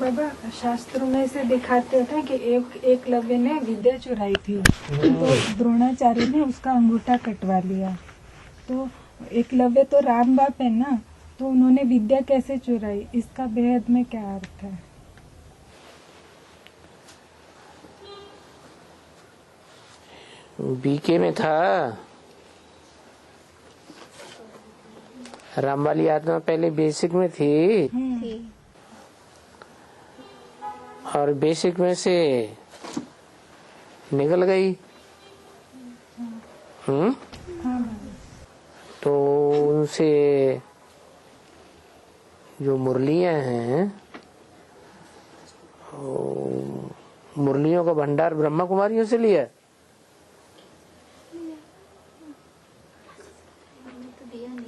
बाबा शास्त्रों में से दिखाते थे कि एकलव्य ने विद्या चुराई थी, तो द्रोणाचार्य ने उसका अंगूठा कटवा लिया। तो एकलव्य तो राम बाप है ना, तो उन्होंने विद्या कैसे चुराई, इसका बेहद में क्या अर्थ है? बीके में था, राम वाली आत्मा पहले बेसिक में थी और बेसिक में से निकल गई। तो उनसे जो मुरलियां हैं, मुरलियों का भंडार ब्रह्मा कुमारियों से लिया।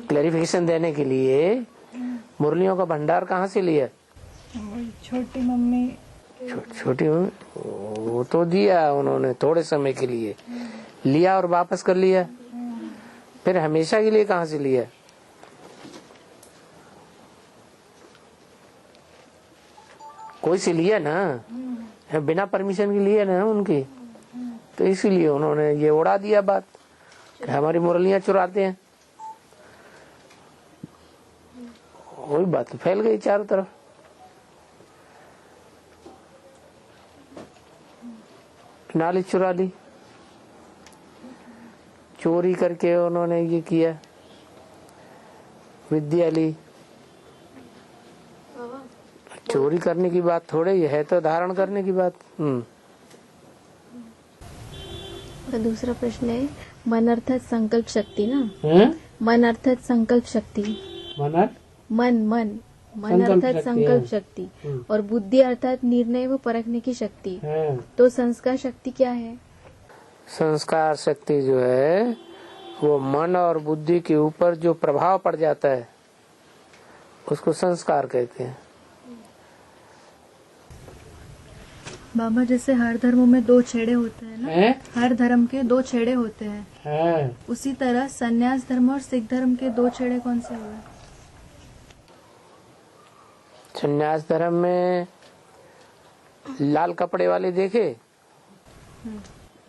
क्लैरिफिकेशन देने के लिए मुरलियों का भंडार कहाँ से लिया? छोटी मम्मी छोटी मम्मी वो तो दिया उन्होंने, थोड़े समय के लिए लिया और वापस कर लिया। फिर हमेशा के लिए कहाँ से लिया? कोई से लिया ना, बिना परमिशन के लिए ना उनकी, तो इसीलिए उन्होंने ये उड़ा दिया बात कि हमारी मुरलियां चुराते हैं। वही बात फैल गई चारों तरफ। नाली चुरा ली, चोरी करके उन्होंने ये किया, विद्या ली। चोरी करने की बात थोड़े ही है, तो धारण करने की बात। तो दूसरा प्रश्न है, मन अर्थात संकल्प शक्ति ना? मन अर्थात संकल्प शक्ति, मन अर्थात संकल्प शक्ति और बुद्धि अर्थात निर्णय व परखने की शक्ति। तो संस्कार शक्ति क्या है? संस्कार शक्ति जो है वो मन और बुद्धि के ऊपर जो प्रभाव पड़ जाता है उसको संस्कार कहते हैं। बाबा जैसे हर धर्मों में दो छेड़े होते हैं ना, हर धर्म के दो छेड़े होते हैं, उसी तरह संन्यास धर्म और सिख धर्म के दो छेड़े कौन से हुए? संन्यास धर्म में लाल कपड़े वाले देखे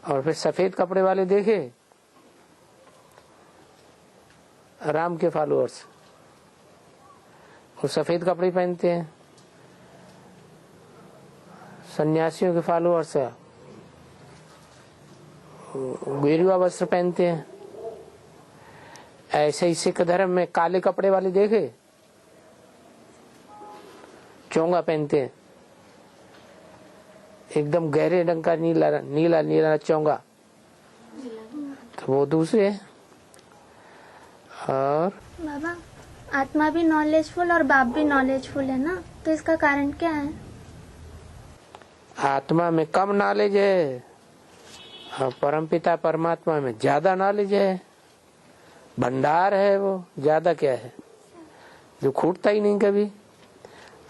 और फिर सफेद कपड़े वाले देखे, राम के फॉलोअर्स वो सफेद कपड़े पहनते हैं, सन्यासियों के फॉलोअर्स गेरुआ वस्त्र पहनते हैं। ऐसे ही सिख धर्म में काले कपड़े वाले देखे, चोंगा पहनते हैं, एकदम गहरे रंग का नीला नीला नीला चोंगा, तो वो दूसरे हैं। और बाबा आत्मा भी नॉलेजफुल और बाप भी नॉलेजफुल है ना, तो इसका कारण क्या है? आत्मा में कम नॉलेज है और परमपिता परमात्मा में ज्यादा नॉलेज है, भंडार है वो, ज्यादा क्या है जो खूटता ही नहीं कभी,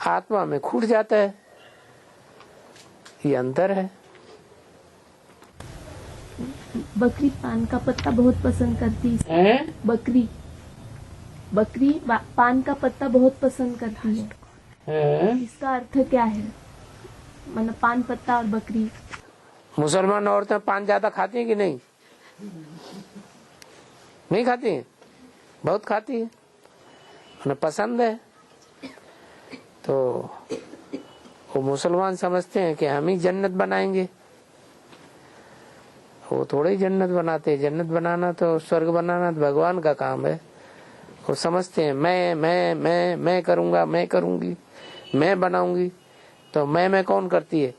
आत्मा में खूट जाता है, ये अंतर है। बकरी पान का पत्ता बहुत पसंद करती है। बकरी पान का पत्ता बहुत पसंद करती है। इसका अर्थ क्या है? मतलब पान पत्ता और बकरी। मुसलमान औरतें पान ज्यादा खाती हैं कि नहीं? नहीं खाती हैं, बहुत खाती है, उन्हें पसंद है। तो वो मुसलमान समझते हैं कि हम ही जन्नत बनाएंगे, वो थोड़े ही जन्नत बनाते हैं। जन्नत बनाना तो, स्वर्ग बनाना तो भगवान का काम है। वो समझते हैं मैं करूंगा, मैं करूंगी, मैं बनाऊंगी। तो मैं कौन करती है?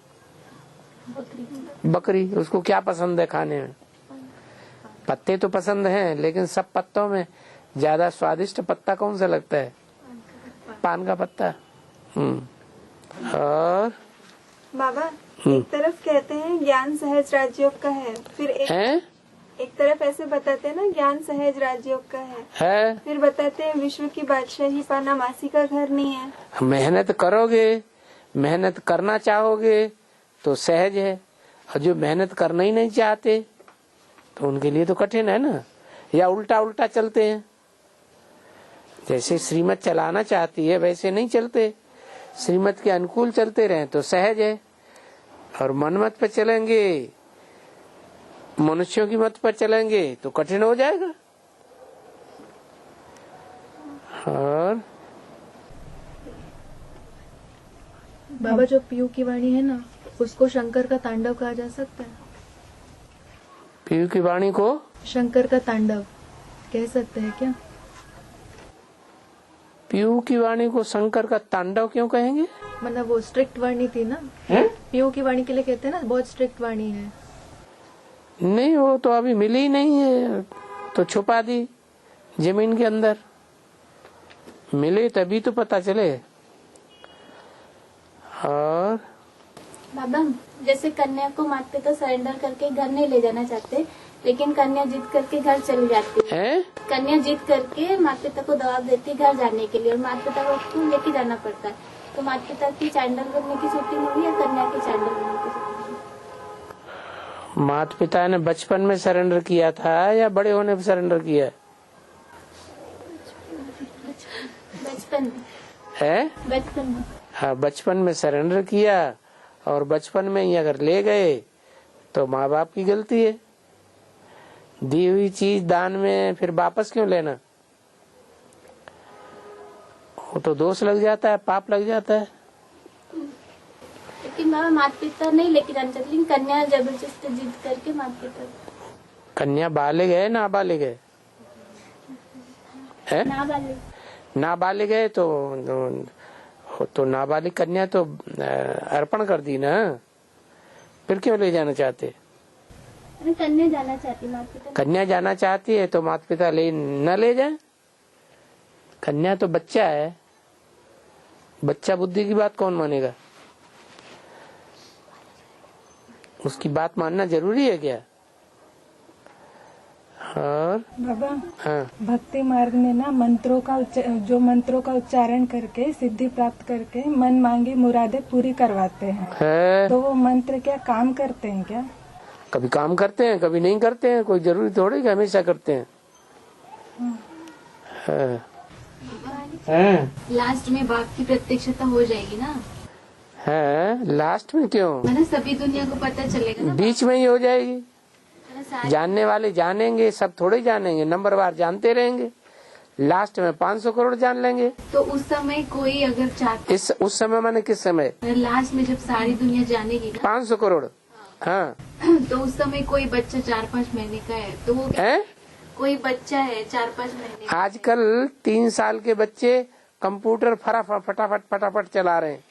बकरी। उसको क्या पसंद है खाने में? पत्ते तो पसंद हैं, लेकिन सब पत्तों में ज्यादा स्वादिष्ट पत्ता कौन सा लगता है? पान का पत्ता। और बाबा एक तरफ कहते हैं ज्ञान सहज राजयोग का है, फिर एक तरफ ऐसे बताते हैं ना ज्ञान सहज राजयोग का है, फिर बताते हैं विश्व की बादशाही पाना मासी का घर नहीं है। मेहनत करोगे, मेहनत करना चाहोगे तो सहज है, और जो मेहनत करना ही नहीं चाहते तो उनके लिए तो कठिन है ना, या उल्टा उल्टा चलते हैं। जैसे श्रीमत चलाना चाहती है वैसे नहीं चलते, श्रीमत के अनुकूल चलते रहे तो सहज है, और मनमत पे चलेंगे, मनुष्यों की मत पर चलेंगे तो कठिन हो जाएगा। और बाबा जो पीयू की वाणी है ना, उसको शंकर का तांडव कहा जा सकता है। पीयू की वाणी को शंकर का तांडव कह सकते हैं क्या? पीयू की वाणी को शंकर का तांडव क्यों कहेंगे? मतलब वो स्ट्रिक्ट वाणी थी ना, पीयू की वाणी के लिए कहते हैं ना बहुत स्ट्रिक्ट वाणी है। नहीं, वो तो अभी मिली नहीं है, तो छुपा दी जमीन के अंदर, मिले तभी तो पता चले। और बाबा जैसे कन्या को माता पिता सरेंडर करके घर नहीं ले जाना चाहते, लेकिन कन्या जिद करके घर चली जाती है। कन्या जिद करके माता पिता को दबाव देती है घर जाने के लिए, और माता पिता को उसको लेके जाना पड़ता है। तो माता पिता की सरेंडर करने की शूटिंग हुई या कन्या की सरेंडर करने की शूटिंग? माता पिता ने बचपन में सरेंडर किया था या बड़े होने पर सरेंडर किया? बचपन में है, बचपन में। हाँ, बचपन में सरेंडर किया, और बचपन में ही अगर ले गए तो माँ बाप की गलती है। दी हुई चीज दान में फिर वापस क्यों लेना? वो तो दोष लग जाता है, पाप लग जाता है। लेकिन बाबा माता पिता नहीं लेके जाना चाहते, लेकिन कन्या जबरदस्ती जिद करके माता पिता। कन्या बालिग है नाबालिग है? नाबालिग है तो नाबालिग कन्या तो अर्पण कर दी ना, फिर क्यों ले जाना चाहते? कन्या जाना चाहती माता पिता। कन्या जाना चाहती है तो माता पिता न ले जाए। कन्या तो बच्चा है, बच्चा बुद्धि की बात कौन मानेगा? उसकी बात मानना जरूरी है क्या? और बाबा हाँ, भक्ति मार्ग में ना मंत्रों का उच्चारण करके सिद्धि प्राप्त करके मन मांगी मुरादें पूरी करवाते हैं। है तो वो मंत्र क्या काम करते हैं क्या? कभी काम करते हैं, कभी नहीं करते हैं, कोई जरूरी थोड़ी कि हमेशा करते हैं। लास्ट में बाप की प्रत्यक्षता हो जाएगी ना? है, लास्ट में क्यों? मतलब सभी दुनिया को पता चलेगा ना, बीच में ही हो जाएगी। मतलब जानने वाले जानेंगे, सब थोड़े जानेंगे, नंबरवार जानते रहेंगे, लास्ट में 500 करोड़ जान लेंगे। तो उस समय कोई अगर चाहता, उस समय माने किस समय? लास्ट में जब सारी दुनिया जानेगी ना 500 करोड़। हाँ, तो उस समय कोई बच्चा 4-5 महीने का है तो वो है? कोई बच्चा है 4-5 महीने का, आजकल 3 साल के बच्चे कंप्यूटर फटाफट चला रहे हैं,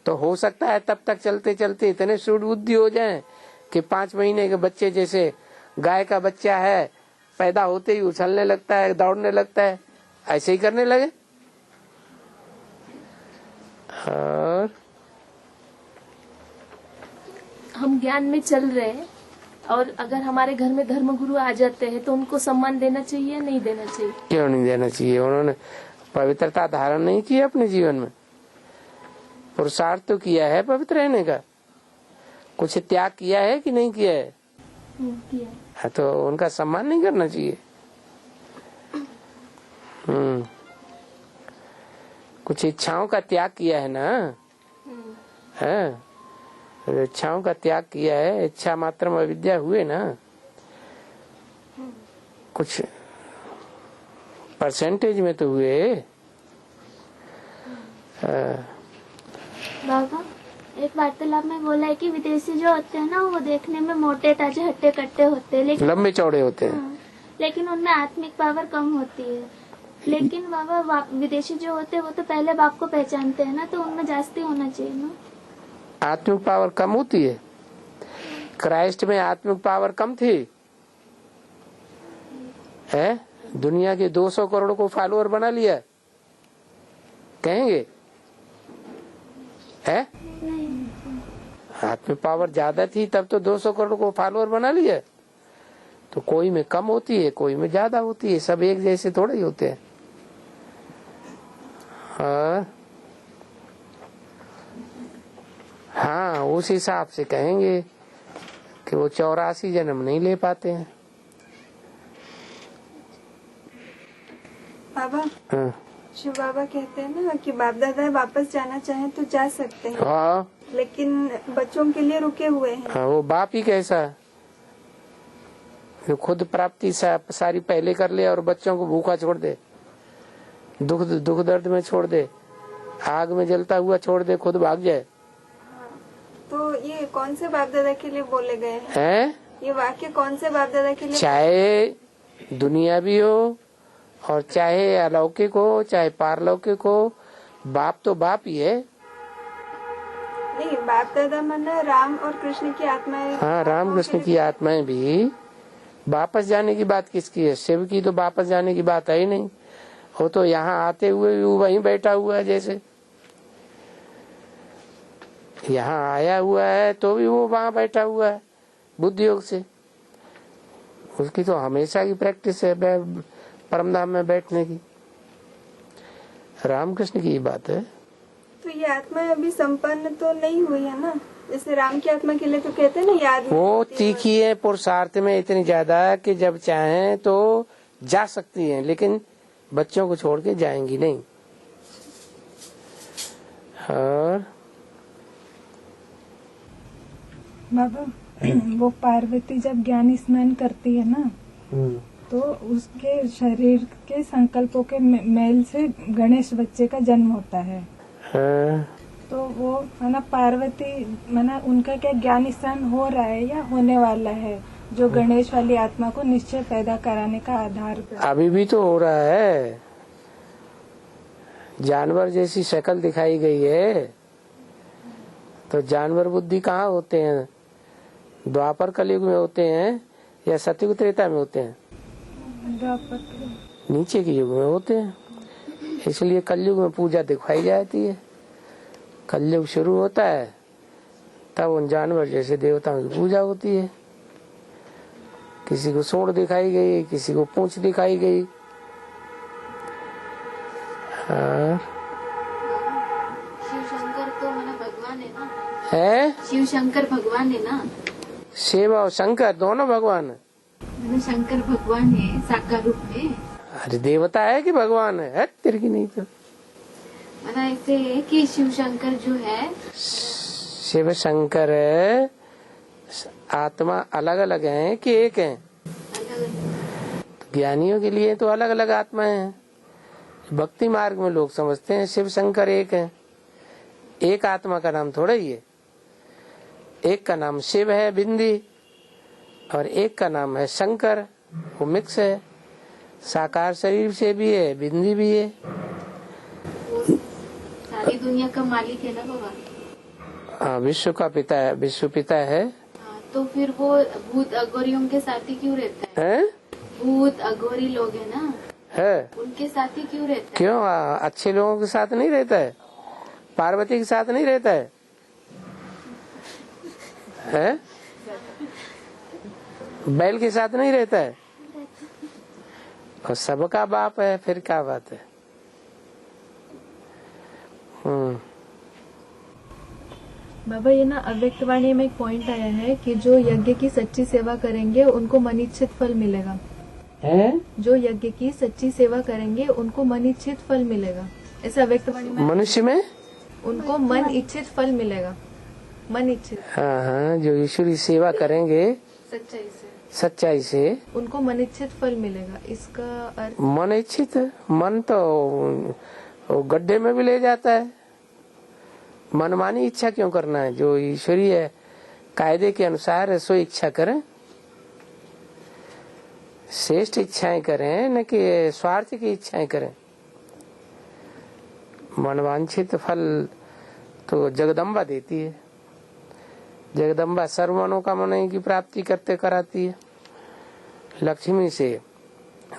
तो हो सकता है तब तक चलते चलते इतने सूझ बुद्धि हो जाए कि 5 महीने के बच्चे, जैसे गाय का बच्चा है पैदा होते ही उछलने लगता है, दौड़ने लगता है, ऐसे ही करने लगे। और हम ज्ञान में चल रहे हैं, और अगर हमारे घर में धर्मगुरु आ जाते हैं तो उनको सम्मान देना चाहिए या नहीं देना चाहिए? क्यों नहीं देना चाहिए? उन्होंने पवित्रता धारण नहीं की अपने जीवन में, पुरुषार्थ तो किया है पवित्र रहने का, कुछ त्याग किया है कि नहीं किया है? किया। हाँ, तो उनका सम्मान नहीं करना चाहिए। कुछ इच्छाओं का त्याग किया है ना, है, इच्छाओं का त्याग किया है, इच्छा मात्र में अविद्या हुए ना, कुछ परसेंटेज में तो हुए। बाबा एक वार्तालाप में बोला है कि विदेशी जो होते हैं ना वो देखने में मोटे ताजे हट्टे कट्टे होते हैं, लेकिन लंबे चौड़े होते हैं, लेकिन उनमें आत्मिक पावर कम होती है। लेकिन बाबा विदेशी जो होते हैं वो तो पहले बाप को पहचानते हैं ना, तो उनमें जास्ती होना चाहिए ना। आत्मिक पावर कम होती है? क्राइस्ट में आत्मिक पावर कम थी है? दुनिया के 200 करोड़ को फॉलोअर बना लिया, कहेंगे है? आत्मिक पावर ज्यादा थी तब तो 200 करोड़ को फॉलोअर बना लिया। तो कोई में कम होती है, कोई में ज्यादा होती है, सब एक जैसे थोड़े ही होते हैं। हाँ, उस हिसाब से कहेंगे कि वो 84 जन्म नहीं ले पाते हैं। बाबा हाँ। शिव बाबा कहते हैं ना कि बाप दादा वापस जाना चाहें तो जा सकते हैं, हाँ लेकिन बच्चों के लिए रुके हुए हैं। हाँ, वो बाप ही कैसा जो खुद प्राप्ति सारी पहले कर ले और बच्चों को भूखा छोड़ दे, दुख दर्द में छोड़ दे, आग में जलता हुआ छोड़ दे, खुद भाग जाए। तो ये कौन से बाप दादा के लिए बोले गए हैं? ये वाक्य कौन से बाप दादा के लिए? चाहे दुनिया भी हो और चाहे अलौकिक हो चाहे पारलौकिक हो, बाप तो बाप ही है। नहीं, बाप दादा माना राम और कृष्ण की आत्माएं। हाँ, राम कृष्ण की आत्माएं भी। वापस जाने की बात किसकी है? शिव की तो वापस जाने की बात है ही नहीं। वो तो यहाँ आते हुए भी वहीं बैठा हुआ है, जैसे यहाँ आया हुआ है तो भी वो वहाँ बैठा हुआ है बुद्धि योग से। उसकी तो हमेशा की प्रैक्टिस है परमधाम में बैठने की। रामकृष्ण की बात है। तो ये आत्मा अभी संपन्न तो नहीं हुई है ना, जैसे राम की आत्मा के लिए तो कहते हैं ना याद वो तीखी है पुरुषार्थ में इतनी ज्यादा कि जब चाहें तो जा सकती है, लेकिन बच्चों को छोड़ के जाएंगी नहीं। और बाबा वो पार्वती जब ज्ञान स्नान करती है ना, तो उसके शरीर के संकल्पों के मेल से गणेश बच्चे का जन्म होता है। तो वो माना पार्वती माना उनका क्या ज्ञान स्नान हो रहा है या होने वाला है, जो गणेश वाली आत्मा को निश्चय पैदा कराने का आधार पर? अभी भी तो हो रहा है। जानवर जैसी शक्ल दिखाई गई है, तो जानवर बुद्धि कहाँ होते हैं? द्वापर कलयुग में होते हैं या सतयुग त्रेता में होते हैं? नीचे के युग में होते हैं। इसलिए कलयुग में पूजा दिखाई जाती है। कलयुग शुरू होता है तब उन जानवर जैसे देवताओं की पूजा होती है। किसी को सूंड दिखाई गई, किसी को पूंछ दिखाई गई। शिव शंकर तो मैंने भगवान है ना? है शिव शंकर भगवान है ना? शिव और शंकर दोनों भगवान है। मैंने शंकर भगवान है साकार रूप में। अरे देवता है कि भगवान है? तेरे की नहीं तो मैंने ऐसे है कि शिव शंकर जो है, शिव शंकर आत्मा अलग अलग है कि एक है? ज्ञानियों के लिए तो अलग अलग आत्माएं हैं। भक्ति मार्ग में लोग समझते हैं शिव शंकर एक है। एक आत्मा का नाम थोड़ा ही है। एक का नाम शिव है बिंदी, और एक का नाम है शंकर, वो मिक्स है। साकार शरीर से भी है, बिंदी भी है। सारी दुनिया का मालिक है ना बाबा? हाँ, विश्व का पिता है, विश्व पिता है। तो फिर वो भूत अघोरियों के साथ ही क्यों रहता है? भूत अघोरी लोग है ना, है उनके साथ ही क्यों रहता है? क्यों? अच्छे लोगों के साथ नहीं रहता है? पार्वती के साथ नहीं रहता है? है? बैल के साथ नहीं रहता है? और सबका बाप है, फिर क्या बात है? बाबा ये ना अव्यक्त वाणी में एक पॉइंट आया है कि जो यज्ञ की सच्ची सेवा करेंगे उनको मनीच्छित फल मिलेगा। है? जो यज्ञ की सच्ची सेवा करेंगे उनको मन इच्छित फल मिलेगा। ऐसा अव्यक्त वाणी में मनुष्य में उनको मन इच्छित फल मिलेगा। मन इच्छित। हाँ हाँ, जो ईश्वरी सेवा करेंगे सच्चाई से उनको मन इच्छित फल मिलेगा। इसका अर्थ मन इच्छित, मन तो गड्ढे में भी ले जाता है। मनमानी इच्छा क्यों करना है? जो ईश्वरीय कायदे के अनुसार है सो इच्छा करें, श्रेष्ठ इच्छाएं करें, न कि स्वार्थ की इच्छाएं करें। मनवांछित फल तो जगदम्बा देती है। जगदम्बा सर्व मनोकामनाओं की प्राप्ति करते कराती है। लक्ष्मी से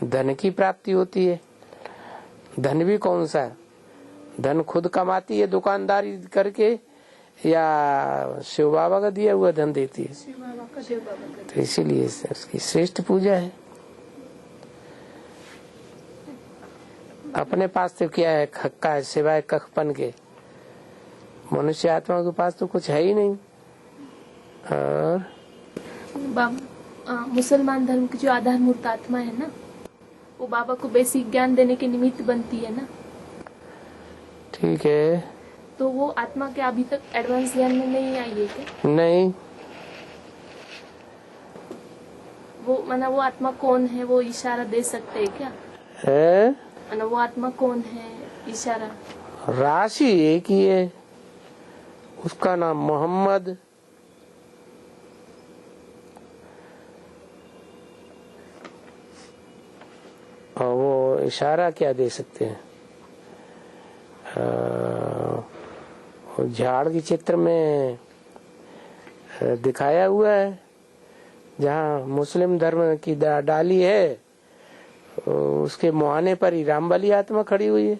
धन की प्राप्ति होती है। धन भी कौन सा? धन खुद कमाती है दुकानदारी करके, या शिव बाबा का दिया हुआ धन देती है? तो इसीलिए उसकी श्रेष्ठ पूजा है। अपने पास तो क्या है? खक्का है सिवाय कखपन के। मनुष्य आत्मा के पास तो कुछ है ही नहीं। और मुसलमान धर्म की जो आधारभूत आत्मा है ना, वो बाबा को बेसिक ज्ञान देने के निमित्त बनती है ना। ठीक है। तो वो आत्मा के अभी तक एडवांस ज्ञान में नहीं आई है क्या? नहीं। वो माना वो आत्मा कौन है, वो इशारा दे सकते हैं क्या? है माना वो आत्मा कौन है, इशारा? राशि एक ही है, उसका नाम मोहम्मद। और वो इशारा क्या दे सकते हैं? झाड़ के चित्र में दिखाया हुआ है, जहाँ मुस्लिम धर्म की डाली है, उसके मुहाने पर ही रामबली आत्मा खड़ी हुई है।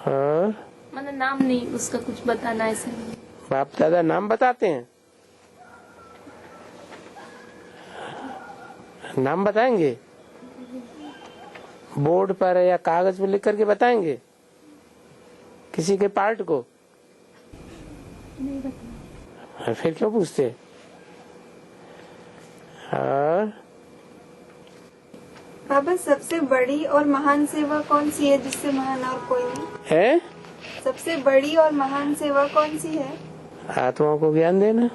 हाँ, मैंने नाम नहीं उसका कुछ बताना ऐसे नहीं। बाप दादा नाम बताते हैं, नाम बताएंगे बोर्ड पर या कागज पर लिख करके बताएंगे किसी के पार्ट को? नहीं बता। फिर क्यों पूछते? हाँ, बाबा सबसे बड़ी और महान सेवा कौन सी है जिससे महान और कोई नहीं है? सबसे बड़ी और महान सेवा कौन सी है? आत्माओं को ज्ञान देना,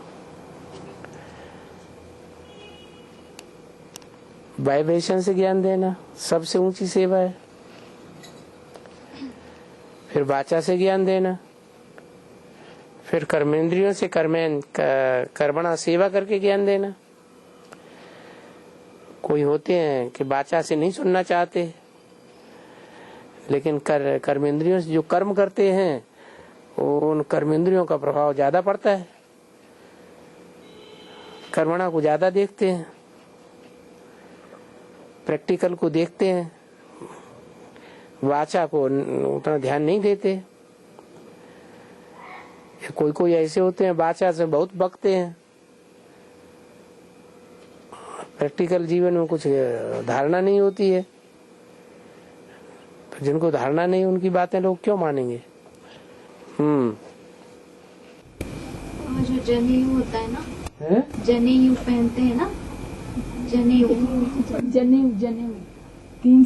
वाइब्रेशन से ज्ञान देना सबसे ऊंची सेवा है। फिर वाचा से ज्ञान देना, फिर कर्मेंद्रियों से कर्मणा सेवा करके ज्ञान देना। कोई होते हैं कि वाचा से नहीं सुनना चाहते, लेकिन कर्मेंद्रियों से जो कर्म करते हैं उन कर्मेंद्रियों का प्रभाव ज्यादा पड़ता है, कर्मणा को ज्यादा देखते हैं, प्रैक्टिकल को देखते हैं, वाचा को उतना ध्यान नहीं देते। कोई कोई ऐसे होते हैं वाचा से बहुत बकते हैं, प्रैक्टिकल जीवन में कुछ धारणा नहीं होती है। तो जिनको धारणा नहीं उनकी बातें लोग क्यों मानेंगे? जो जनेऊ होता है ना, जनेऊ पहनते हैं ना, जनेऊ जनेऊ तीन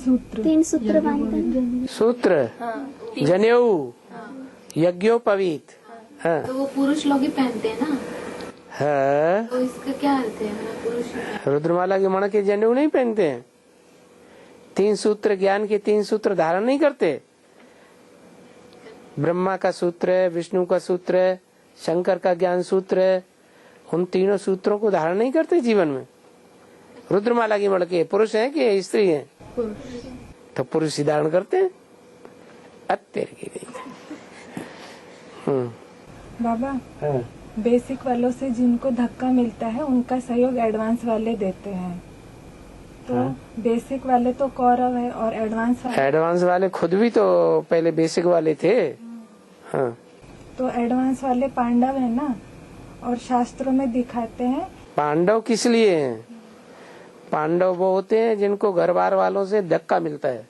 सूत्र बांधते हैं। सूत्र, जनेऊ, यज्ञोपवीत। हाँ, तो वो पुरुष लोग ही पहनते हैं ना, हाँ। तो इसका क्या अर्थ है? मतलब पुरुष रुद्रमाला के मण के जनेऊ नहीं पहनते हैं, 3 सूत्र ज्ञान के 3 सूत्र धारण नहीं करते। ब्रह्मा का सूत्र है, विष्णु का सूत्र है, शंकर का ज्ञान सूत्र है, उन तीनों सूत्रों को धारण नहीं करते जीवन में। रुद्रमाला की मण के पुरुष हैं कि स्त्री हैं? तो पुरुष ही धारण करते हैं। अत्यार की गई। बाबा हाँ। बेसिक वालों से जिनको धक्का मिलता है उनका सहयोग एडवांस वाले देते हैं। तो बेसिक वाले तो कौरव है और एडवांस वाले खुद भी तो पहले बेसिक वाले थे। हाँ। तो एडवांस वाले पांडव है ना, और शास्त्रों में दिखाते हैं। पांडव किस लिए हैं? पांडव वो होते हैं जिनको घर बार वालों से धक्का मिलता है,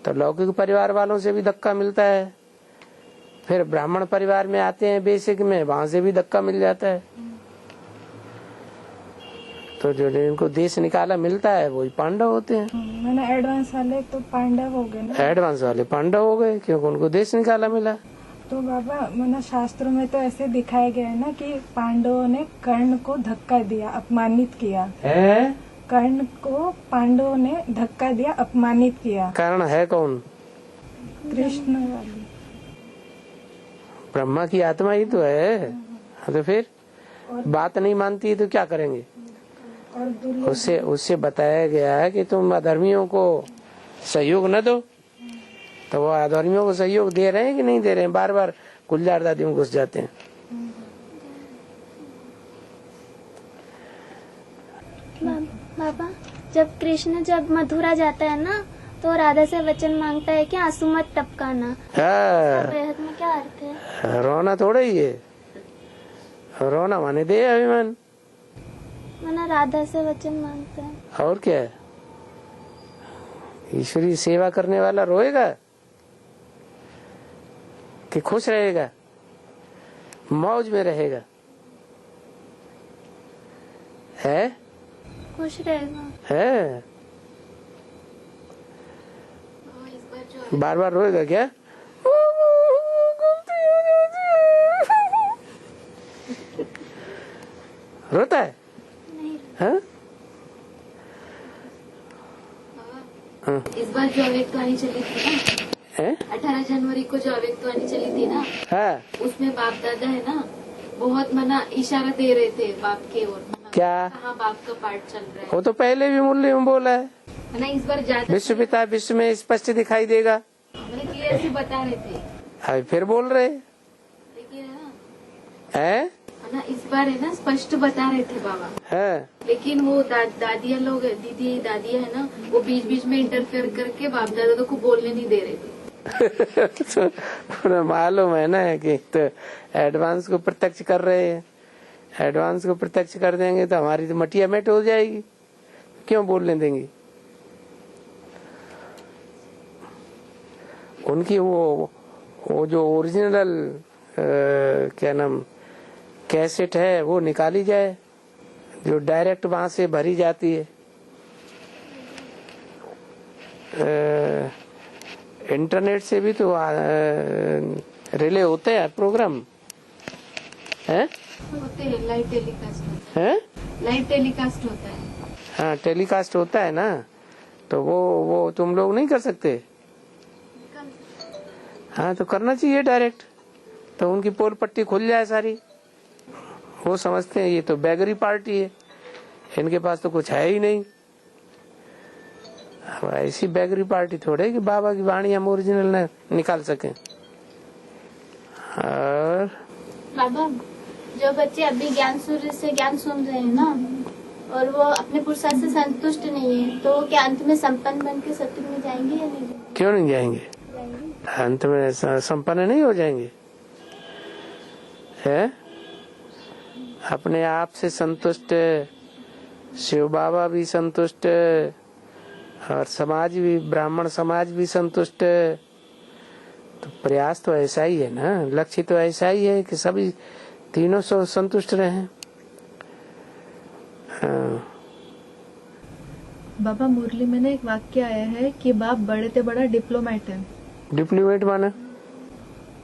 तो लौकिक परिवार वालों से भी धक्का मिलता है, फिर ब्राह्मण परिवार में आते हैं बेसिक में, वहां से भी धक्का मिल जाता है। तो जो इनको देश निकाला मिलता है वही पांडव होते हैं। मैंने एडवांस वाले तो पांडव हो गए ना। एडवांस वाले पांडव हो गए क्योंकि उनको देश निकाला मिला। तो बाबा मैंने शास्त्रों में तो ऐसे दिखाया गया है ना कि पांडवों ने कर्ण को धक्का दिया, अपमानित किया है। कर्ण को पांडवों ने धक्का दिया, अपमानित किया। कर्ण है कौन? कृष्ण वाली ब्रह्मा की आत्मा ही तो है। तो फिर बात नहीं मानती है तो क्या करेंगे? और उससे बताया गया है कि तुम अधर्मियों को सहयोग न दो, तो वो अधर्मियों को सहयोग दे रहे हैं कि नहीं दे रहे हैं? बार बार गुलजार दादी में घुस जाते हैं। बाबा जब कृष्ण जब मथुरा जाता है ना, तो राधा से वचन मांगता है कि आंसू मत टपकाना। बेहद में क्या अर्थ है? रोना थोड़ा ही है, रोना माने दे अभिमान। मना राधा से वचन मांगता है। और क्या है? ईश्वरी सेवा करने वाला रोएगा कि खुश रहेगा, मौज में रहेगा? है खुश रहेगा। है। बार बार रोएगा क्या? रोता है? हाँ? इस बार जो अव्यक्तवाणी चली थी ना, 18 जनवरी को जो अव्यक्तवाणी चली थी ना, हाँ। उसमें बाप दादा है ना बहुत मना इशारा दे रहे थे बाप के ओर। क्या? हाँ, बाप का पार्ट चल रहा है। वो तो पहले भी मुरली में बोला है ना, इस बार ज्यादा विश्व पिता विश्व में स्पष्ट दिखाई देगा। मतलब क्लियर से बता रहे थे। अभी फिर बोल रहे लेकिन हैं? ना इस बार है ना स्पष्ट बता रहे थे बाबा। हैं? लेकिन वो दादिया लोग, दीदी दादिया है ना, वो बीच बीच में इंटरफेयर करके बाप दादा को बोलने नहीं दे रहे थे। तो मालूम है ना कि तो एडवांस को प्रत्यक्ष कर रहे हैं। एडवांस को प्रत्यक्ष कर देंगे तो हमारी तो मटिया मेट हो जाएगी, क्यों बोलने देंगे? उनकी वो जो ओरिजिनल क्या नाम कैसेट है वो निकाली जाए, जो डायरेक्ट वहां से भरी जाती है। इंटरनेट से भी तो रिले होते हैं प्रोग्राम, हैं? होते हैं, लाइव टेलीकास्ट हैं? लाइव टेलीकास्ट होता है। हाँ, टेलीकास्ट होता है ना, तो वो तुम लोग नहीं कर सकते? हाँ, तो करना चाहिए डायरेक्ट, तो उनकी पोल पट्टी खुल जाए सारी। वो समझते हैं ये तो बेगरी पार्टी है, इनके पास तो कुछ है ही नहीं। अब ऐसी बेगरी पार्टी थोड़े कि बाबा की वाणी हम ओरिजिनल न निकाल सके। और बाबा, जो बच्चे अभी ज्ञान सूर्य से ज्ञान सुन रहे हैं ना, और वो अपने पुरुषार्थ से संतुष्ट नहीं है, तो क्या अंत में संपन्न बन के सत्युग में जाएंगे या नहीं? क्यों नहीं जाएंगे? अंत में संपन्न नहीं हो जाएंगे? है अपने आप से संतुष्ट, शिव बाबा भी संतुष्ट, और समाज भी, ब्राह्मण समाज भी संतुष्ट। तो प्रयास तो ऐसा ही है ना, लक्ष्य तो ऐसा ही है कि सभी तीनों संतुष्ट रहें। हाँ। बाबा, मुरली में ना एक वाक्य आया है कि बाप बड़े से बड़ा डिप्लोमेट है। डिप्लोमेट माने?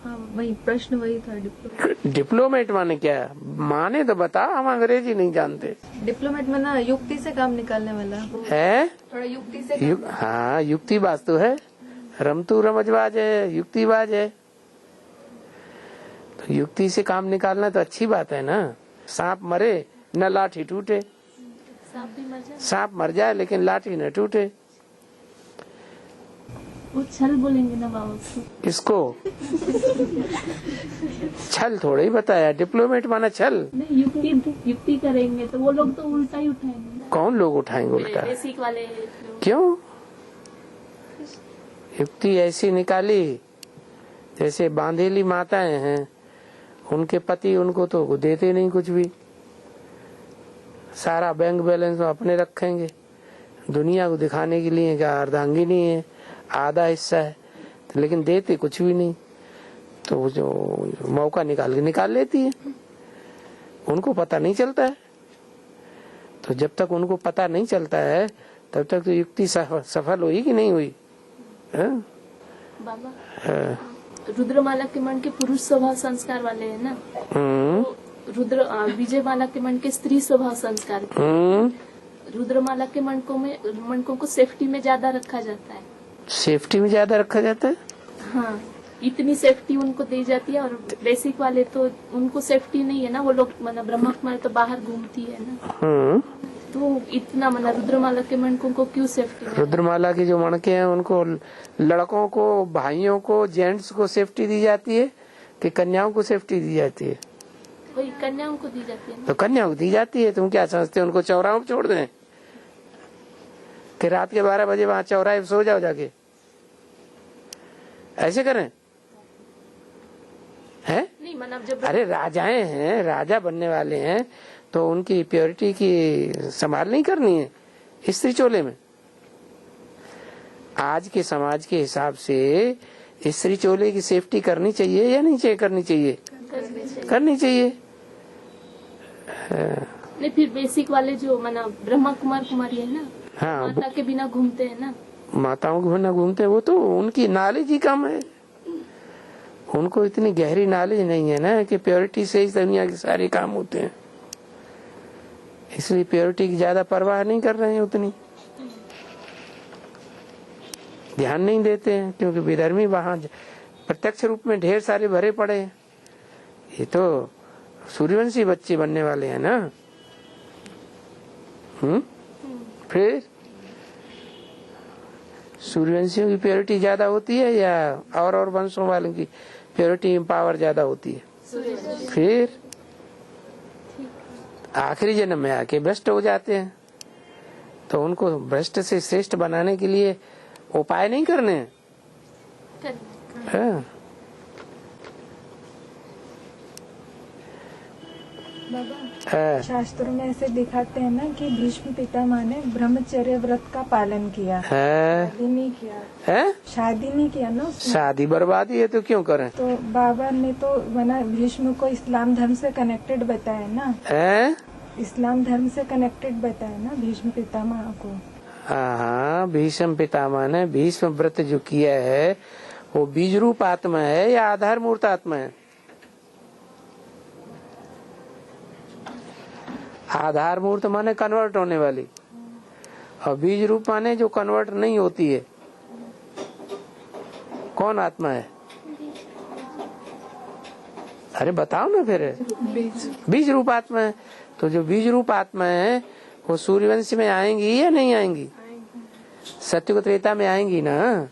हाँ, वही प्रश्न वही था, डिप्लोमेट। डिप्लोमेट माने क्या? माने तो बता, हम अंग्रेजी नहीं जानते। डिप्लोमेट में ना युक्ति से काम निकालने वाला है, थोड़ा युक्ति से हाँ, युक्तिबाज तो है, रमतू रमजबाज है, युक्तिबाज है। तो युक्ति से काम निकालना तो अच्छी बात है ना। सांप मरे न लाठी टूटे, सांप मर जाए लेकिन लाठी न टूटे। वो छल बोलेंगे ना बाबा उसको। इसको छल थोड़ा ही बताया, डिप्लोमेट माना छल। नहीं, युक्ति करेंगे तो वो लोग तो उल्टा ही उठाएंगे। कौन लोग उठाएंगे उल्टा? बेसिक वाले लोग। क्यों? युक्ति ऐसी निकाली जैसे बांधेली माताएं हैं, उनके पति उनको तो देते नहीं कुछ भी, सारा बैंक बैलेंस अपने रखेंगे, दुनिया को दिखाने के लिए क्या अर्धांगिनी है, आधा हिस्सा है, लेकिन देते कुछ भी नहीं। तो जो मौका निकाल के निकाल लेती है, उनको पता नहीं चलता है। तो जब तक उनको पता नहीं चलता है तब तक तो युक्ति सफल हुई कि नहीं हुई? बाबा, रुद्रमाला के मन के पुरुष स्वभाव संस्कार वाले है ना, तो विजयमाला के मन के स्त्री स्वभाव संस्कार के। रुद्रमाला के मनकों को सेफ्टी में ज्यादा रखा जाता है। सेफ्टी में ज्यादा रखा जाता है? हाँ, इतनी सेफ्टी उनको दी जाती है। और बेसिक वाले तो उनको सेफ्टी नहीं है ना, वो लोग मतलब ब्रह्मा कुमारी तो बाहर घूमती है ना, तो इतना मतलब रुद्रमाला के मनकों को क्यों सेफ्टी? रुद्रमाला की जो मणके हैं उनको, लड़कों को, भाइयों को, जेंट्स को सेफ्टी दी जाती है कि कन्याओं को सेफ्टी दी जाती है? वही कन्याओं को दी जाती है ना। तो कन्याओं को दी जाती है। तुम क्या समझते हो उनको चौराहों पे छोड़ दें कि रात के 12 बजे वहां चौराहे पे सो जाओ जाके? ऐसे करें? है? नहीं, मतलब जब अरे राजाएं हैं, राजा बनने वाले हैं, तो उनकी प्योरिटी की संभाल नहीं करनी है स्त्री चोले में? आज के समाज के हिसाब से स्त्री चोले की सेफ्टी करनी चाहिए या नहीं चाहिए? करनी चाहिए, करनी चाहिए। नहीं, फिर बेसिक वाले जो मतलब ब्रह्मा कुमार कुमारी है ना, हाँ, माता के बिना घूमते हैं ना, माताओं के बिना घूमते, वो तो उनकी नॉलेज ही कम है, उनको इतनी गहरी नॉलेज नहीं है ना कि प्योरिटी से ही दुनिया के सारे काम होते हैं, इसलिए प्योरिटी की ज्यादा परवाह नहीं कर रहे हैं, उतनी ध्यान नहीं देते हैं, क्योंकि विधर्मी वहां प्रत्यक्ष रूप में ढेर सारे भरे पड़े हैं। ये तो सूर्यवंशी बच्चे बनने वाले हैं ना। फिर सूर्यवंशियों की प्योरिटी ज्यादा होती है या और वंशों वालों की प्योरिटी पावर ज्यादा होती है? फिर आखिरी जन्म में आके भ्रष्ट हो जाते हैं, तो उनको भ्रष्ट से श्रेष्ठ बनाने के लिए उपाय नहीं करने हैं। बाबा, शास्त्रों में ऐसे दिखाते हैं ना कि भीष्म पितामह ने ब्रह्मचर्य व्रत का पालन किया, शादी नहीं किया, शादी नहीं किया ना उसने। शादी बर्बादी है तो क्यों करें? तो बाबा ने तो मना भीष्म को इस्लाम धर्म से कनेक्टेड बताया ना, इस्लाम धर्म से कनेक्टेड बताया ना भीष्म पितामह को। हाँ, भीष्म पितामह ने भीष्म व्रत जो किया है वो बीज रूप आत्मा है या आधार मूर्त आत्मा है? आधार मूर्त माने कन्वर्ट होने वाली, और बीज रूप माने जो कन्वर्ट नहीं होती है। कौन आत्मा है? अरे बताओ ना फिर। बीज रूप आत्मा है। तो जो बीज रूप आत्मा है वो सूर्यवंश में आएंगी या नहीं आएंगी? सत्युग त्रेता में आएंगी ना।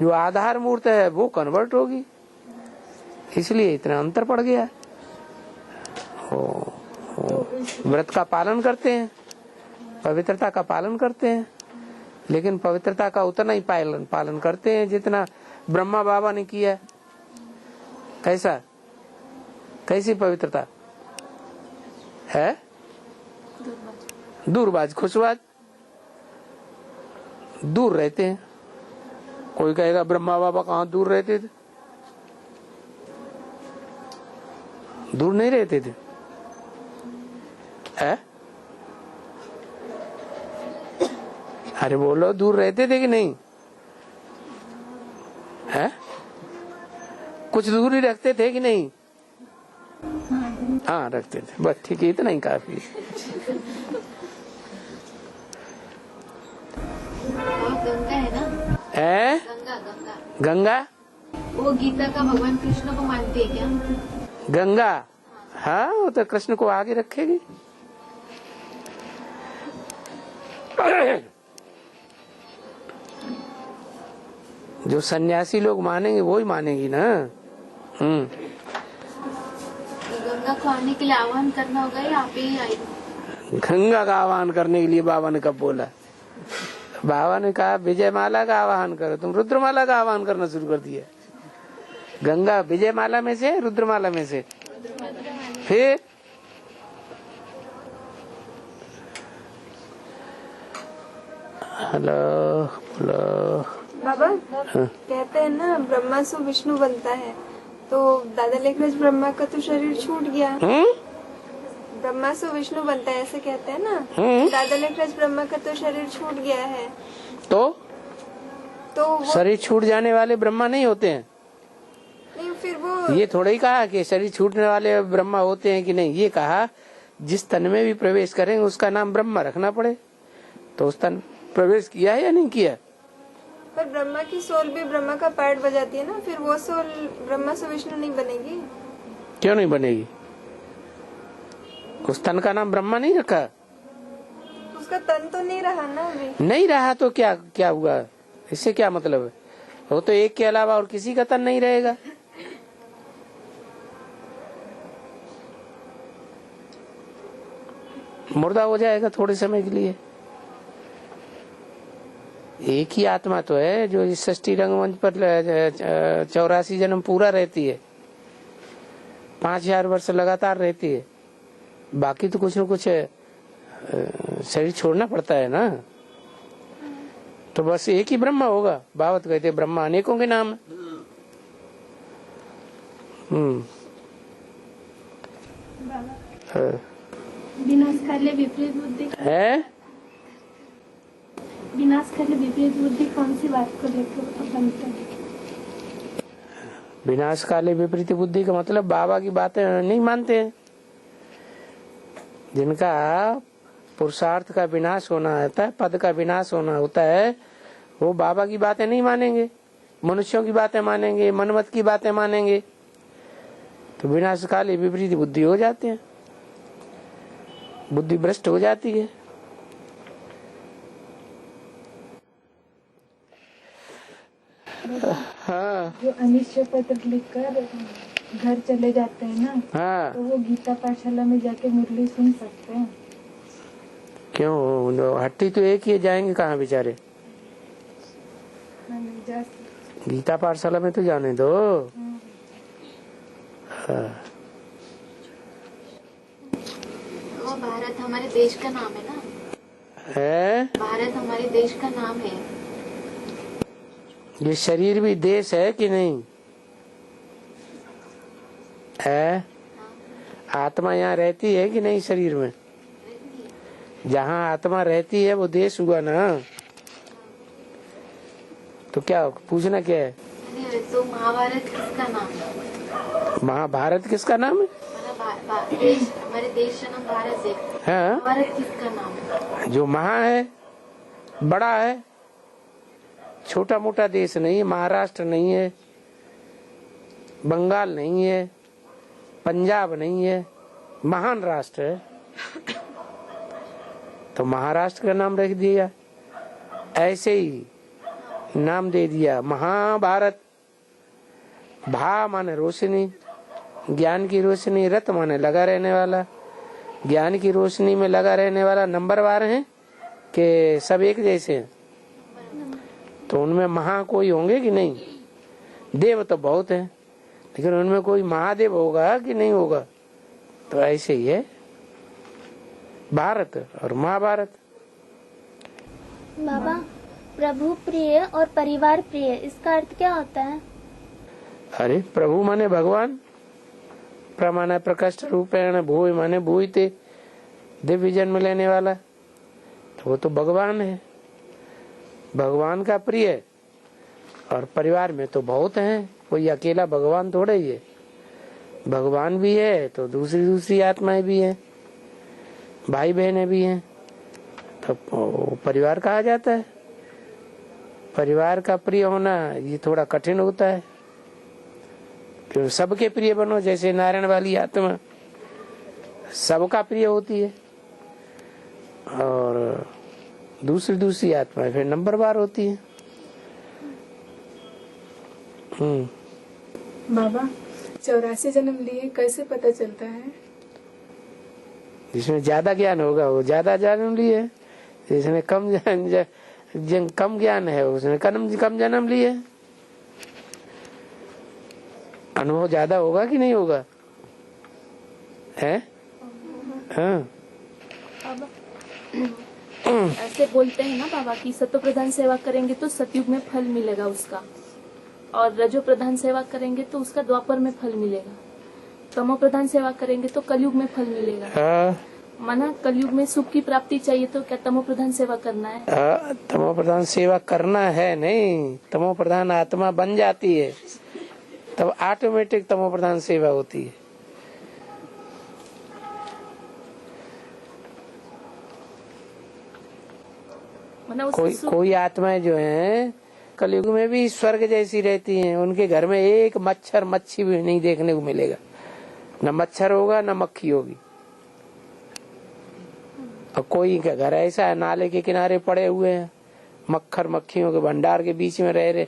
जो आधार मूर्त है वो कन्वर्ट होगी, इसलिए इतना अंतर पड़ गया। व्रत का पालन करते हैं, पवित्रता का पालन करते हैं, लेकिन पवित्रता का उतना ही पालन करते हैं जितना ब्रह्मा बाबा ने किया। कैसा, कैसी पवित्रता है? दूरबाज खुशबाज, दूर रहते हैं। कोई कहेगा ब्रह्मा बाबा कहाँ दूर रहते थे? दूर नहीं रहते थे। है? अरे बोलो, दूर रहते थे कि नहीं? है? कुछ दूरी रखते थे कि नहीं? हाँ रखते थे, बस ठीक है, इतना ही काफी। गंगा है ना? है? गंगा वो गीता का भगवान कृष्ण को मानती है क्या? गंगा, हाँ वो तो कृष्ण को आगे रखेगी। जो सन्यासी लोग मानेंगे वो ही मानेगी ना। गंगा को आने के लिए आह्वान करना होगा या आप ही आएगी? गंगा का आह्वान करने के लिए बाबा ने कब बोला? बाबा ने कहा विजय माला का आह्वान करो, तुम रुद्रमाला का आह्वान करना शुरू कर दिया। गंगा विजय माला में से, रुद्रमाला में से? फिर हेलो हेलो बाबा, कहते हैं ना ब्रह्मा से विष्णु बनता है, तो दादा लेखराज ब्रह्मा का तो शरीर छूट गया। ब्रह्मा से विष्णु बनता है ऐसे कहते हैं ना। दादा लेखराज ब्रह्मा का तो शरीर छूट गया है, तो शरीर छूट जाने वाले ब्रह्मा नहीं होते हैं। नहीं, फिर वो ये थोड़ा ही कहा कि शरीर छूटने वाले ब्रह्मा होते हैं कि नहीं, ये कहा जिस तन में भी प्रवेश करेंगे उसका नाम ब्रह्मा रखना पड़े। तो उस तन प्रवेश किया है या नहीं किया? पर ब्रह्मा की सोल भी ब्रह्मा का पार्ट बजाती है ना, फिर वो सोल ब्रह्मा से विष्णु नहीं बनेगी? क्यों नहीं बनेगी? उस तन का नाम ब्रह्मा नहीं रखा? उसका तन तो नहीं रहा ना अभी। नहीं रहा तो क्या क्या हुआ? इससे क्या मतलब है? वो तो एक के अलावा और किसी का तन नहीं रहेगा। मुर्दा हो जाएगा थोड़े समय के लिए। एक ही आत्मा तो है जो इस षष्ठी रंगमंच पर 84 जन्म पूरा रहती है, 5000 वर्ष लगातार रहती है। बाकी तो कुछ न कुछ शरीर छोड़ना पड़ता है ना। तो बस एक ही ब्रह्मा होगा। भागवत कहते ब्रह्मा अनेकों के नाम विनाश काले विपरीत बुद्धि है। विनाशकाली विपरीत बुद्धि कौन सी बात को लेकर बनता है? विनाशकाली विपरीत बुद्धि का मतलब बाबा की बातें नहीं मानते हैं। जिनका पुरुषार्थ का विनाश होना होता है, पद का विनाश होना होता है, वो बाबा की बातें नहीं मानेंगे, मनुष्यों की बातें मानेंगे, मनमत की बातें मानेंगे, तो विनाशकाली विपरीत बुद्धि हो जाते हैं, बुद्धि भ्रष्ट हो जाती है। हाँ। जो अनिश्चय पत्र लिखकर घर चले जाते हैं ना, हाँ। तो वो गीता पाठशाला में जाके मुरली सुन सकते हैं। क्यों? हट्टी तो एक ही, जाएंगे कहाँ बेचारे? हाँ, नहीं जा सकते। गीता पाठशाला में तो जाने दो। हाँ। वो भारत हमारे देश का नाम है ना? है? भारत हमारे देश का नाम है। ये शरीर भी देश है कि नहीं है? आत्मा यहाँ रहती है कि नहीं शरीर में? जहाँ आत्मा रहती है वो देश हुआ ना। तो क्या पूछना क्या है? तो महाभारत किसका नाम है? महाभारत किसका नाम है? हमारे देश का नाम भारत है। हाँ? भारत किसका नाम है? जो महा है, बड़ा है, छोटा मोटा देश नहीं है। महाराष्ट्र नहीं है, बंगाल नहीं है, पंजाब नहीं है, महान राष्ट्र है। तो महाराष्ट्र का नाम रख दिया, ऐसे ही नाम दे दिया महाभारत। भा माने रोशनी, ज्ञान की रोशनी, रत माने लगा रहने वाला। ज्ञान की रोशनी में लगा रहने वाला नंबरवार है कि सब एक जैसे हैं? तो उनमें महा कोई होंगे कि नहीं? देव तो बहुत हैं, लेकिन उनमें कोई महादेव होगा कि नहीं होगा? तो ऐसे ही है भारत और महाभारत। बाबा, प्रभु प्रिय और परिवार प्रिय, इसका अर्थ क्या होता है? अरे प्रभु माने भगवान, प्रमाण प्रकष्ट रूपेण, भूय माने भूयते, दिव्य जन्म लेने वाला, तो वो तो भगवान है, भगवान का प्रिय। और परिवार में तो बहुत हैं, कोई अकेला भगवान थोड़े ही है। भगवान भी है तो दूसरी दूसरी आत्माएं भी हैं, भाई बहनें भी हैं, तो परिवार कहा जाता है। परिवार का प्रिय होना ये थोड़ा कठिन होता है, क्योंकि सबके प्रिय बनो। जैसे नारायण वाली आत्मा सबका प्रिय होती है, और दूसरी दूसरी आत्माएं फिर नंबरवार होती है। बाबा, 84 जन्म लिए कैसे पता चलता है? जिसमें ज्यादा ज्ञान होगा वो ज्यादा जन्म लिए, जिसमें कम ज्ञान है उसने कम जन्म लिए। अनुभव ज्यादा होगा कि नहीं होगा? है? हाँ। ऐसे बोलते हैं ना बाबा कि सत्व प्रधान सेवा करेंगे तो सतयुग में फल मिलेगा उसका, और रजो प्रधान सेवा करेंगे तो उसका द्वापर में फल मिलेगा, तमो प्रधान सेवा करेंगे तो कलयुग में फल मिलेगा। हाँ। माना कलयुग में सुख की प्राप्ति चाहिए तो क्या तमो प्रधान सेवा करना है? तमो प्रधान सेवा करना है नहीं, तमो प्रधान आत्मा बन जाती है तब ऑटोमेटिक तमो प्रधान सेवा होती है। कोई आत्माएं जो हैं कलयुग में भी स्वर्ग जैसी रहती हैं, उनके घर में एक मच्छर मच्छी भी नहीं देखने को मिलेगा, न मच्छर होगा न मक्खी होगी। और कोई का घर ऐसा है नाले के किनारे पड़े हुए हैं, मक्खर मक्खियों के भंडार के बीच में रह रहे,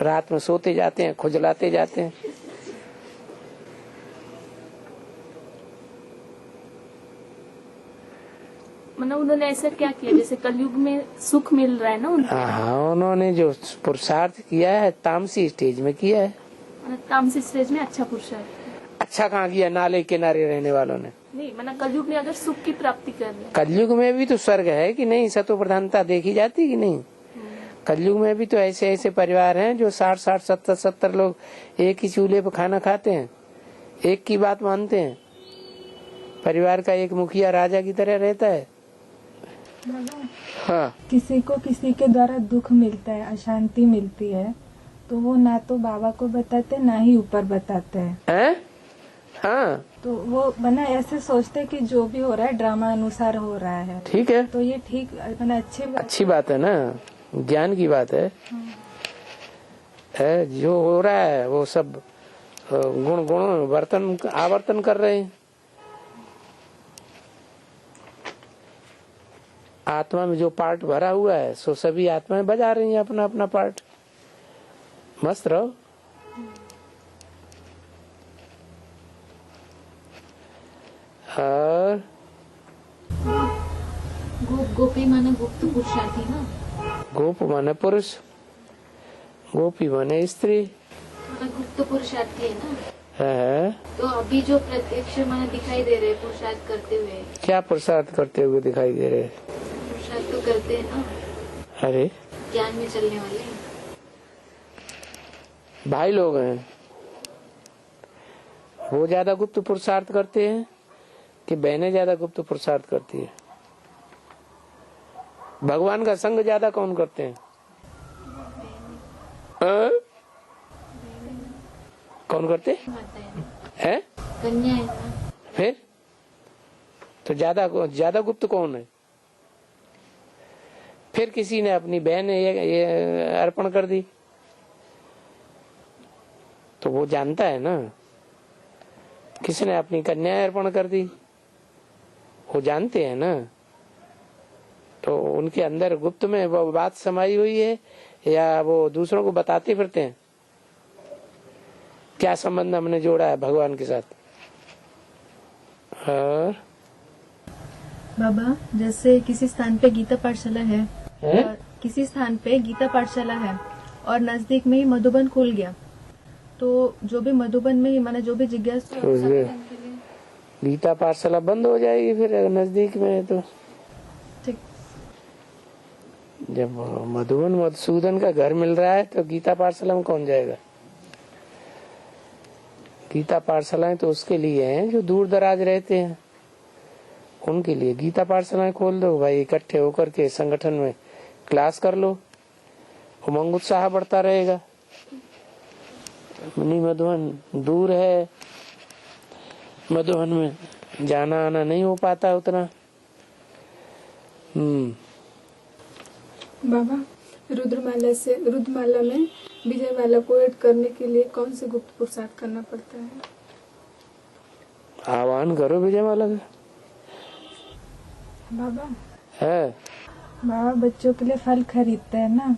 रात में सोते जाते हैं, खुजलाते जाते हैं। उन्होंने ऐसा क्या किया? जैसे कलयुग में सुख मिल रहा है ना उनको। हाँ, उन्होंने जो पुरुषार्थ किया है तामसी स्टेज में किया है। तामसी स्टेज में अच्छा पुरुषार्थ। अच्छा कहाँ किया? नाले किनारे रहने वालों ने नहीं, माना कलयुग में अगर सुख की प्राप्ति कर रहे, कलयुग में भी तो स्वर्ग है कि नहीं? सत्व प्रधानता देखी जाती कि नहीं? कलयुग में भी तो ऐसे ऐसे परिवार हैं जो 60-60, 70-70 लोग एक ही चूल्हे पर खाना खाते हैं, एक की बात मानते हैं, परिवार का एक मुखिया राजा की तरह रहता है। हाँ। किसी को किसी के द्वारा दुख मिलता है, अशांति मिलती है, तो वो ना तो बाबा को बताते ना ही ऊपर बताते हैं। हाँ। तो वो बना ऐसे सोचते कि जो भी हो रहा है ड्रामा अनुसार हो रहा है। ठीक है, तो ये ठीक बना अच्छी बात है ना, ज्ञान की बात है। है जो हो रहा है वो सब गुण वर्तन आवर्तन कर रहे हैं। आत्मा में जो पार्ट भरा हुआ है सो सभी आत्माएं बजा रही हैं अपना अपना पार्ट। मस्त रहो। और गोपी माने गुप्त पुरुषार्थी ना। गोप माने पुरुष, गोपी माने स्त्री। गुप्त पुरुषार्थी है ना। है। तो अभी जो प्रत्यक्ष माने दिखाई दे रहे पुरुषार्थ करते हुए। क्या पुरुषार्थ करते हुए दिखाई दे रहे? पुरुषार्थ तो करते हैं ना। अरे ज्ञान में चलने वाले भाई लोग हैं, वो ज्यादा गुप्त पुरुषार्थ करते हैं कि बहनें ज्यादा गुप्त पुरुषार्थ करती है? भगवान का संग ज्यादा कौन करते हैं? कौन करते हैं? कन्या है ना। फिर तो ज्यादा गुप्त कौन है? फिर किसी ने अपनी बहन ये अर्पण कर दी तो वो जानता है ना। किसी ने अपनी कन्या अर्पण कर दी, वो जानते हैं ना। तो उनके अंदर गुप्त में वो बात समाई हुई है या वो दूसरों को बताते फिरते हैं? क्या संबंध हमने जोड़ा है भगवान के साथ? और बाबा जैसे किसी स्थान पे गीता पाठशाला है और किसी स्थान पे गीता पाठशाला है और नजदीक में ही मधुबन खुल गया, तो जो भी मधुबन में ही माने जो भी जिज्ञासु गीता पाठशाला बंद हो जाएगी फिर नजदीक में है तो। ठीक। जब मधुबन मधुसूदन का घर मिल रहा है तो गीता पाठशाला में कौन जाएगा? गीता पाठशालाएं तो उसके लिए हैं जो दूर दराज रहते हैं, उनके लिए गीता पाठशालाएं खोल दो भाई, इकट्ठे होकर के संगठन में क्लास कर लो, उमंग उत्साह बढ़ता रहेगा। मिनी मधुबन दूर है, मधुबन में जाना आना नहीं हो पाता उतना। बाबा रुद्रमाला में विजय माला को ऐड करने के लिए कौन से गुप्त पुरुषार्थ करना पड़ता है? आह्वान करो विजय माला का। बाबा है बाबा बच्चों के लिए फल खरीदते हैं ना।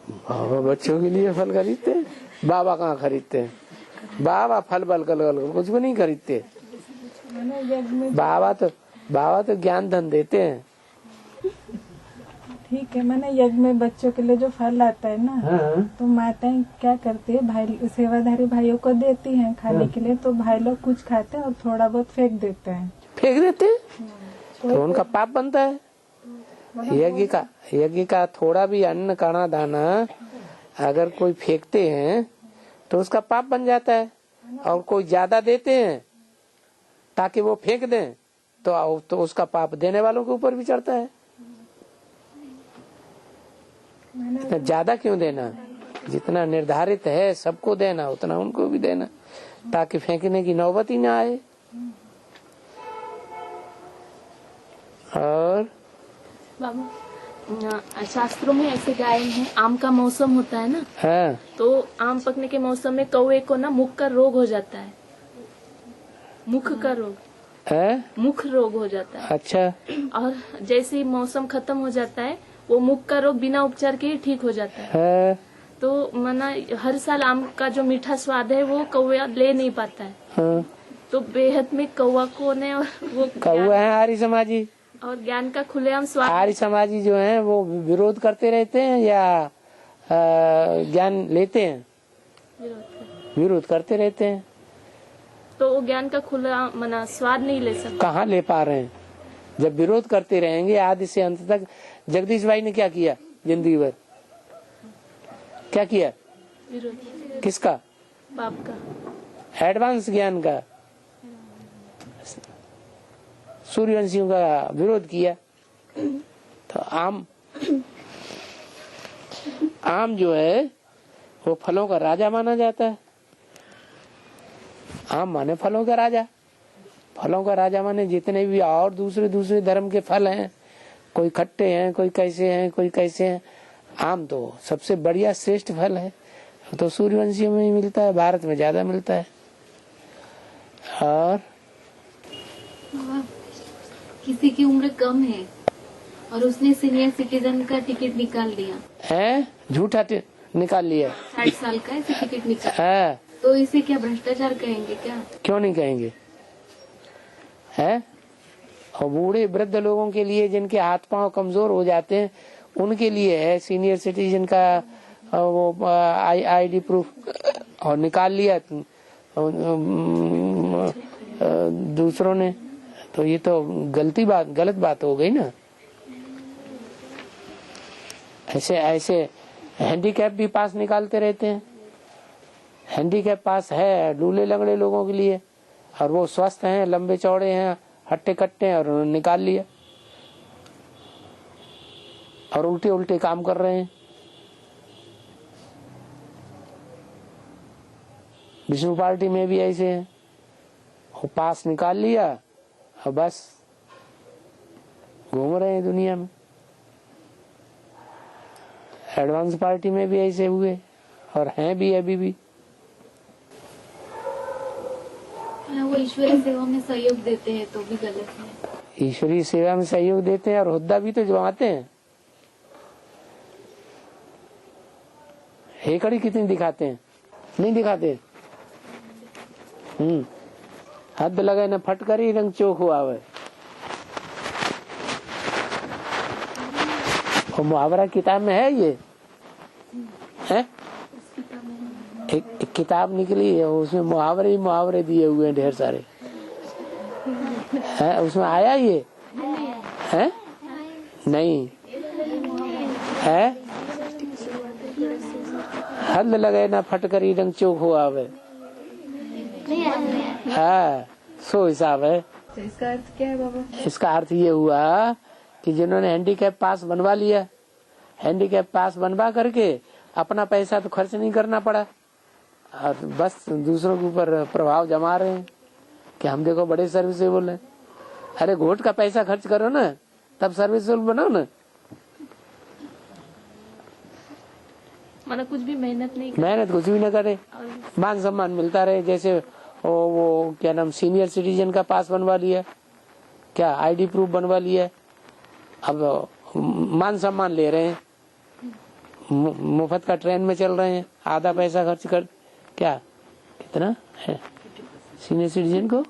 बाबा बच्चों के लिए फल खरीदते हैं? बाबा कहाँ खरीदते हैं? बाबा फल बल कुछ भी नहीं खरीदते। बाबा तो ज्ञान धन देते हैं। ठीक है, मैंने यज्ञ में बच्चों के लिए जो फल आता है ना, तो माताएं क्या करती है, भाई सेवाधारी भाइयों को देती हैं खाने के लिए, तो भाई लोग कुछ खाते हैं और थोड़ा बहुत फेंक देते हैं। तो उनका पाप बनता है। यज्ञ का थोड़ा भी अन्न काना दाना अगर कोई फेंकते हैं तो उसका पाप बन जाता है, और कोई ज्यादा देते हैं ताकि वो फेंक दें तो उसका पाप देने वालों के ऊपर भी चढ़ता है। इतना ज्यादा क्यों देना? जितना निर्धारित है सबको देना उतना उनको भी देना, ताकि फेंकने की नौबत ही ना आए। और बाबा शास्त्रों में ऐसे गायन है, आम का मौसम होता है ना, हाँ। तो आम पकने के मौसम में कौवे को ना मुख का रोग हो जाता है। मुख का रोग है? मुख रोग हो जाता है। अच्छा। और जैसे ही मौसम खत्म हो जाता है वो मुख का रोग बिना उपचार के ही ठीक हो जाता है। तो मना हर साल आम का जो मीठा स्वाद है वो कौवा ले नहीं पाता है। हाँ। तो बेहद में कौवा को ने और वो कौवा है आर्य समाजी, और ज्ञान का खुलेआम स्वाद। आर्य समाजी जो है वो विरोध करते रहते हैं या ज्ञान लेते हैं? विरोध करते रहते हैं। तो वो ज्ञान का खुला मना स्वाद नहीं ले सकते। कहाँ ले पा रहे हैं? जब विरोध करते रहेंगे आदि से अंत तक। जगदीश भाई ने क्या किया जिंदगी भर? क्या किया? विरोध। किसका? पाप का, एडवांस ज्ञान का, सूर्यवंशियों का विरोध किया। तो आम जो है वो फलों का राजा माना जाता है। आम माने फलों का राजा। फलों का राजा माने जितने भी और दूसरे धर्म के फल हैं, कोई खट्टे हैं, कोई कैसे हैं, कोई कैसे हैं, आम तो सबसे बढ़िया श्रेष्ठ फल है। तो सूर्यवंशियों में ही मिलता है, भारत में ज्यादा मिलता है। और किसी की उम्र कम है और उसने सीनियर सिटीजन का टिकट निकाल लिया है, झूठा निकाल लिया, 60 साल का ऐसे टिकट निकाल है, तो इसे क्या भ्रष्टाचार कहेंगे क्या? क्यों नहीं कहेंगे? है, और बूढ़े वृद्ध लोगों के लिए जिनके हाथ पांव कमजोर हो जाते हैं उनके लिए है सीनियर सिटीजन का वो आईडी प्रूफ, और निकाल लिया दूसरों ने, तो ये तो गलत बात हो गई ना। ऐसे हैंडीकैप भी पास निकालते रहते हैं। हैंडीकैप पास है लूले लंगड़े लोगों के लिए, और वो स्वस्थ हैं, लंबे चौड़े हैं, हट्टे कट्टे हैं, और उन्होंने निकाल लिया और उल्टे उल्टे काम कर रहे हैं। विष्णु पार्टी में भी ऐसे हैं, वो पास निकाल लिया और बस घूम रहे हैं दुनिया में। एडवांस पार्टी में भी ऐसे हुए और हैं भी अभी भी। वो ईश्वरीय सेवा में सहयोग देते हैं तो भी गलत है। ईश्वरीय सेवा में सहयोग देते हैं और हुद्दा भी तो जमाते हैं। हेकड़ी कितनी दिखाते हैं? नहीं दिखाते। हद लगे न फटकरी रंग चोख हुआ है। और मुहावरा किताब में है ये है? एक किताब निकली है, उसमें मुहावरे दिए हुए हैं ढेर सारे। है उसमें आया ये है? नहीं है। हद लगे ना फटकरी रंग चोख हुआ है। हाँ, सो हिसाब है। इसका अर्थ क्या है बाबा? इसका अर्थ ये हुआ कि जिन्होंने हैंडीकैप पास बनवा लिया, हैंडीकैप पास बनवा करके अपना पैसा तो खर्च नहीं करना पड़ा और बस दूसरों के ऊपर प्रभाव जमा रहे हैं कि हम देखो बड़े सर्विसेबल हैं। अरे घोट का पैसा खर्च करो ना, तब सर्विसेबल बनो ना। मतलब कुछ भी मेहनत कुछ भी न करे, मान सम्मान मिलता रहे। जैसे वो क्या नाम, सीनियर सिटीजन का पास बनवा लिया, क्या आईडी प्रूफ बनवा लिया, अब मान सम्मान ले रहे हैं, मुफ्त का ट्रेन में चल रहे हैं, आधा पैसा खर्च कर। क्या कितना है सीनियर सिटीजन को?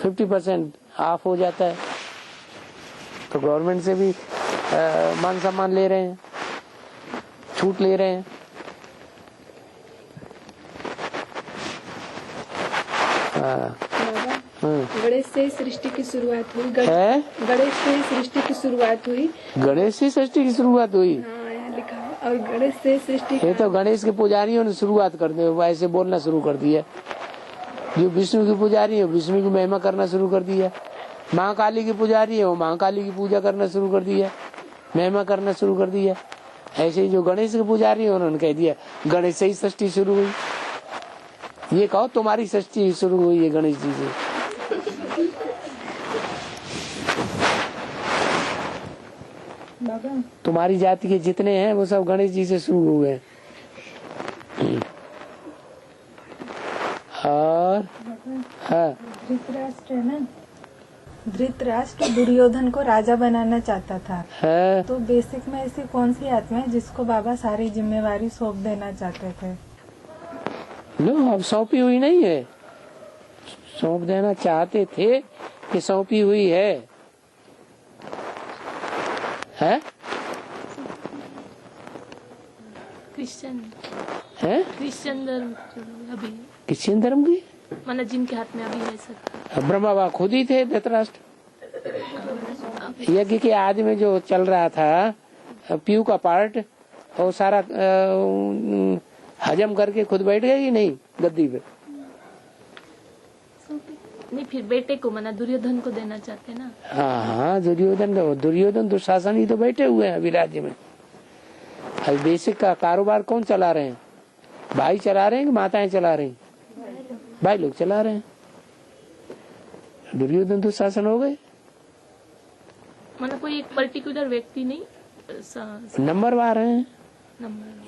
50% ऑफ हो जाता है। तो गवर्नमेंट से भी मान सम्मान ले रहे हैं, छूट ले रहे हैं। गणेश से सृष्टि की शुरुआत हुई। गणेश से सृष्टि की शुरुआत हुई। गणेश से सृष्टि की शुरुआत हुई। हाँ, यहाँ लिखा है। और गणेश से सृष्टि, ये तो गणेश के पुजारियों ने शुरुआत कर दी, ऐसे बोलना शुरू कर दिया। जो विष्णु की पुजारी है विष्णु की महिमा करना शुरू कर दिया। महाकाली की पुजारी है वो महाकाली की पूजा करना शुरू कर दिया, महिमा करना शुरू कर दिया। ऐसे ही जो गणेश के पुजारी है उन्होंने कह दिया गणेश से ही सृष्टि शुरू हुई। ये कहो तुम्हारी सृष्टि शुरू हुई है गणेश जी से। तुम्हारी जाति के जितने हैं वो सब गणेश जी से शुरू हुए हैं। और हाँ, धृतराष्ट्र है ना, धृतराष्ट्र दुर्योधन को राजा बनाना चाहता था। हाँ। तो बेसिक में ऐसी कौन सी आत्मा है जिसको बाबा सारी जिम्मेवारी सौंप देना चाहते थे? नो, अब सौंपी हुई नहीं है, सौंप देना चाहते थे कि सौंपी हुई है। है? क्रिश्चियन है? क्रिश्चियन धर्म अभी, क्रिश्चियन धर्म की मतलब जिनके हाथ में अभी है सब। ब्रह्मा बाबा खुद ही थे धृतराष्ट्र। यज्ञ के आदि में जो चल रहा था पीयू का पार्ट, वो सारा हजम करके खुद बैठ गए ही नहीं गद्दी पे। नहीं, फिर बेटे को मना दुर्योधन को देना चाहते ना। हाँ, दुर्योधन दुशासन ही तो बैठे हुए हैं अभी राज्य में। अभी बेसिक का कारोबार कौन चला रहे हैं? भाई चला रहे हैं कि माताएं चला रही? भाई लोग चला रहे हैं। दुर्योधन दुशासन हो गए। मतलब कोई एक पर्टिकुलर व्यक्ति नहीं, नंबरवार हैं।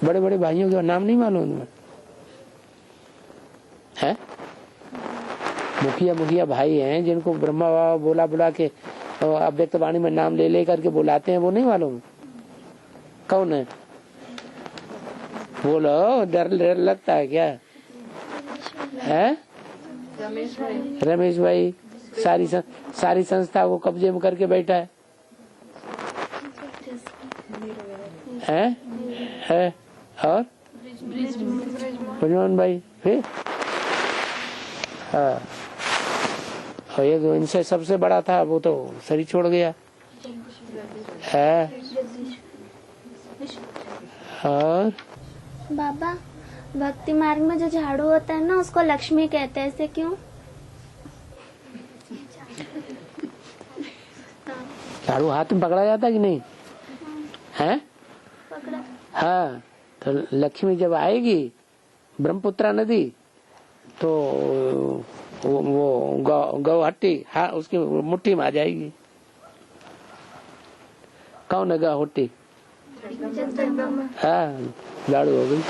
बड़े बड़े भाइयों के नाम नहीं मालूम तुम्हें? है मुखिया भाई हैं जिनको ब्रह्मा बाबा बुला के अव्यक्त वाणी में नाम ले करके बुलाते हैं, वो नहीं मालूम? कौन है? बोलो, डर लगता है क्या? है रमेश भाई सारी संस्था को कब्जे में करके बैठा है और ब्रजमोहन भाई फिर हाँ, और ये जो इनसे सबसे बड़ा था वो तो शरीर छोड़ गया है। और बाबा, भक्ति मार्ग में जो झाड़ू होता है ना, उसको लक्ष्मी कहते हैं, ऐसे क्यों? झाड़ू हाथ में पकड़ा जाता कि नहीं है? हाँ, तो लक्ष्मी जब आएगी ब्रह्मपुत्रा नदी तो वो गौहट्टी हाँ उसकी मुट्ठी में आ जाएगी। कौन है गौहट्टी? हाँ, झाड़ू हो गई।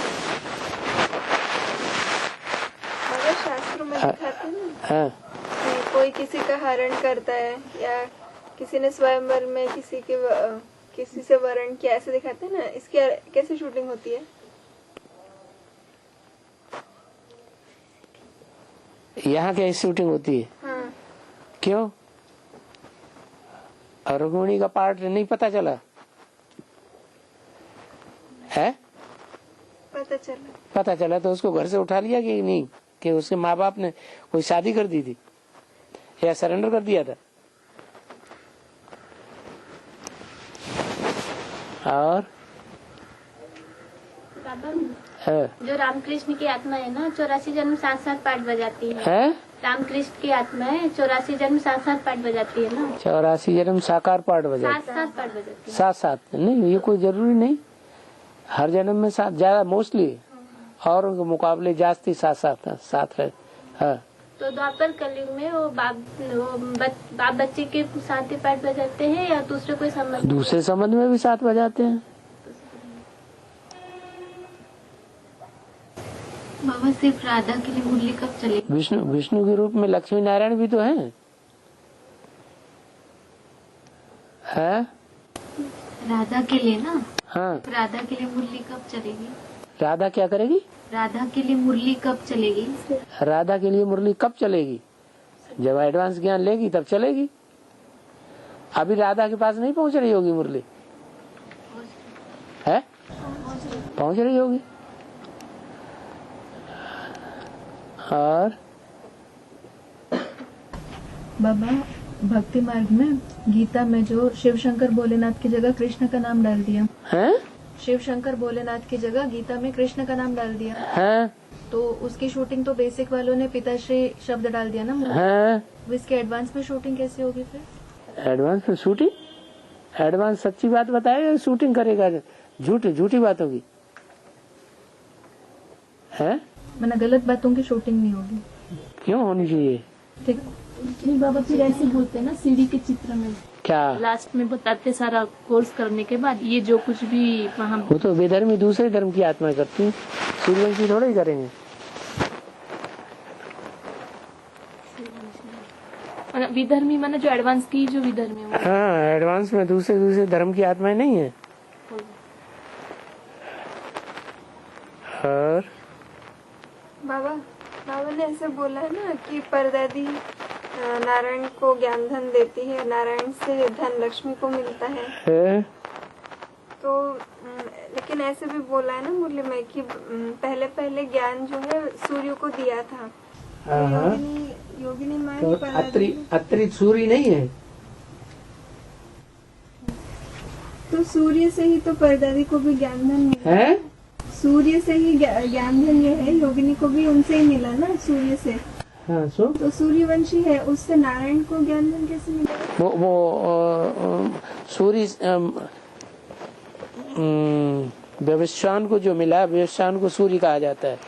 शास्त्रों में दिखाते हैं ना, हाँ, कि कोई किसी का हरण करता है या किसी ने स्वयंवर में किसी से वरण किया, ऐसे दिखाते हैं ना। इसकी कैसे शूटिंग होती है? यहाँ क्या शूटिंग होती है? हाँ। क्यों? और रुक्मिणी का पार्ट नहीं पता चला है? पता चला तो उसको घर से उठा लिया कि नहीं? कि उसके माँ बाप ने कोई शादी कर दी थी या सरेंडर कर दिया था? और जो रामकृष्ण की आत्मा है ना, 84 जन्म 7-7 पाठ बजाती है। रामकृष्ण की आत्मा है, 84 जन्म 7-7 पाठ बजाती है ना। 84 जन्म साकार पाठ बजाती है, 7-7 पाठ बजाती है। 7-7 नहीं, ये कोई जरूरी नहीं। हर जन्म में 7 ज्यादा मोस्टली, और उनके मुकाबले जास्ती 7 है। हाँ, तो द्वापर कलयुग में वो बाप बच्चे के साथ ही पाठ बजाते हैं या दूसरे कोई संबंध? दूसरे संबंध में भी 7 बजाते हैं। बाबा, सिर्फ राधा के लिए मुरली कब चलेगी? विष्णु के रूप में लक्ष्मी नारायण भी तो हैं। है राधा के लिए ना। हाँ, राधा के लिए मुरली कब चलेगी? राधा क्या करेगी? राधा के लिए मुरली कब चलेगी? राधा के लिए मुरली कब चलेगी? जब एडवांस ज्ञान लेगी तब चलेगी। अभी राधा के पास नहीं पहुंच रही होगी मुरली, है? पहुंच रही होगी। और बाबा, भक्ति मार्ग में गीता में जो शिव शंकर भोलेनाथ की जगह कृष्ण का नाम डाल दिया है? शिव शंकर भोलेनाथ की जगह गीता में कृष्ण का नाम डाल दिया है? तो उसकी शूटिंग तो बेसिक वालों ने पिताश्री शब्द डाल दिया ना। है? इसके एडवांस में शूटिंग कैसे होगी फिर? एडवांस में शूटिंग? एडवांस सच्ची बात बताएगा, शूटिंग करेगा? झूठी बात होगी है? मैंने गलत बातों की शूटिंग नहीं होगी। क्यों होनी चाहिए? ठीक नहीं बाबा, फिर ऐसे बोलते हैं ना सीढ़ी के चित्र में, क्या लास्ट में बताते सारा कोर्स करने के बाद ये जो कुछ भी वहाँ। वो तो बेधर्मी दूसरे धर्म की आत्मा करती है, सूर्यवंशी थोड़ा ही करेंगे। विधर्मी माने जो एडवांस की जो विधर्मी। हाँ, एडवांस में दूसरे धर्म की आत्माएं नहीं है। और बाबा ने ऐसे बोला है ना कि परदादी नारायण को ज्ञान धन देती है, नारायण से धन लक्ष्मी को मिलता है। तो लेकिन ऐसे भी बोला है ना मुरली में कि पहले ज्ञान जो है सूर्य को दिया था। योगिनी माँ तो अतिरिक्त सूर्य नहीं है, तो सूर्य से ही तो परदादी को भी ज्ञान धन मिला है। सूर्य से ही ज्ञान धन ये है, योगिनी को भी उनसे ही मिला ना, सूर्य से। हाँ सो तो सूर्यवंशी है, उससे नारायण को ज्ञान धन कैसे मिलेगा? वो सूर्य व्यवस्वान को जो मिला, व्यवस्वान को सूर्य कहा जाता है।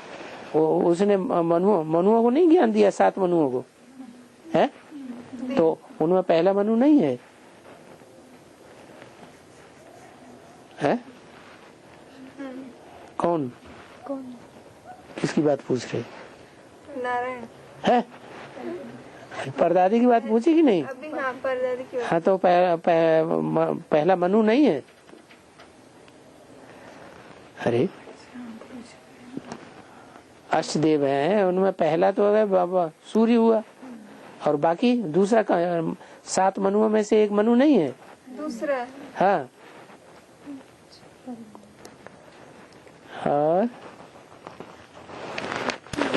वो उसने मनुओं को नहीं ज्ञान दिया, 7 मनुओं को है, तो उनमें पहला मनु नहीं है, है? कौन किसकी बात पूछ रहे? नारायण है? परदादी की बात पूछी कि नहीं? अभी हाँ, परदादी की बात। हाँ, तो पहला मनु नहीं है। अरे अष्टदेव हैं, उनमें पहला तो है बाबा सूर्य हुआ, और बाकी दूसरा 7 मनुओं में से एक मनु नहीं है, दूसरा। हाँ, और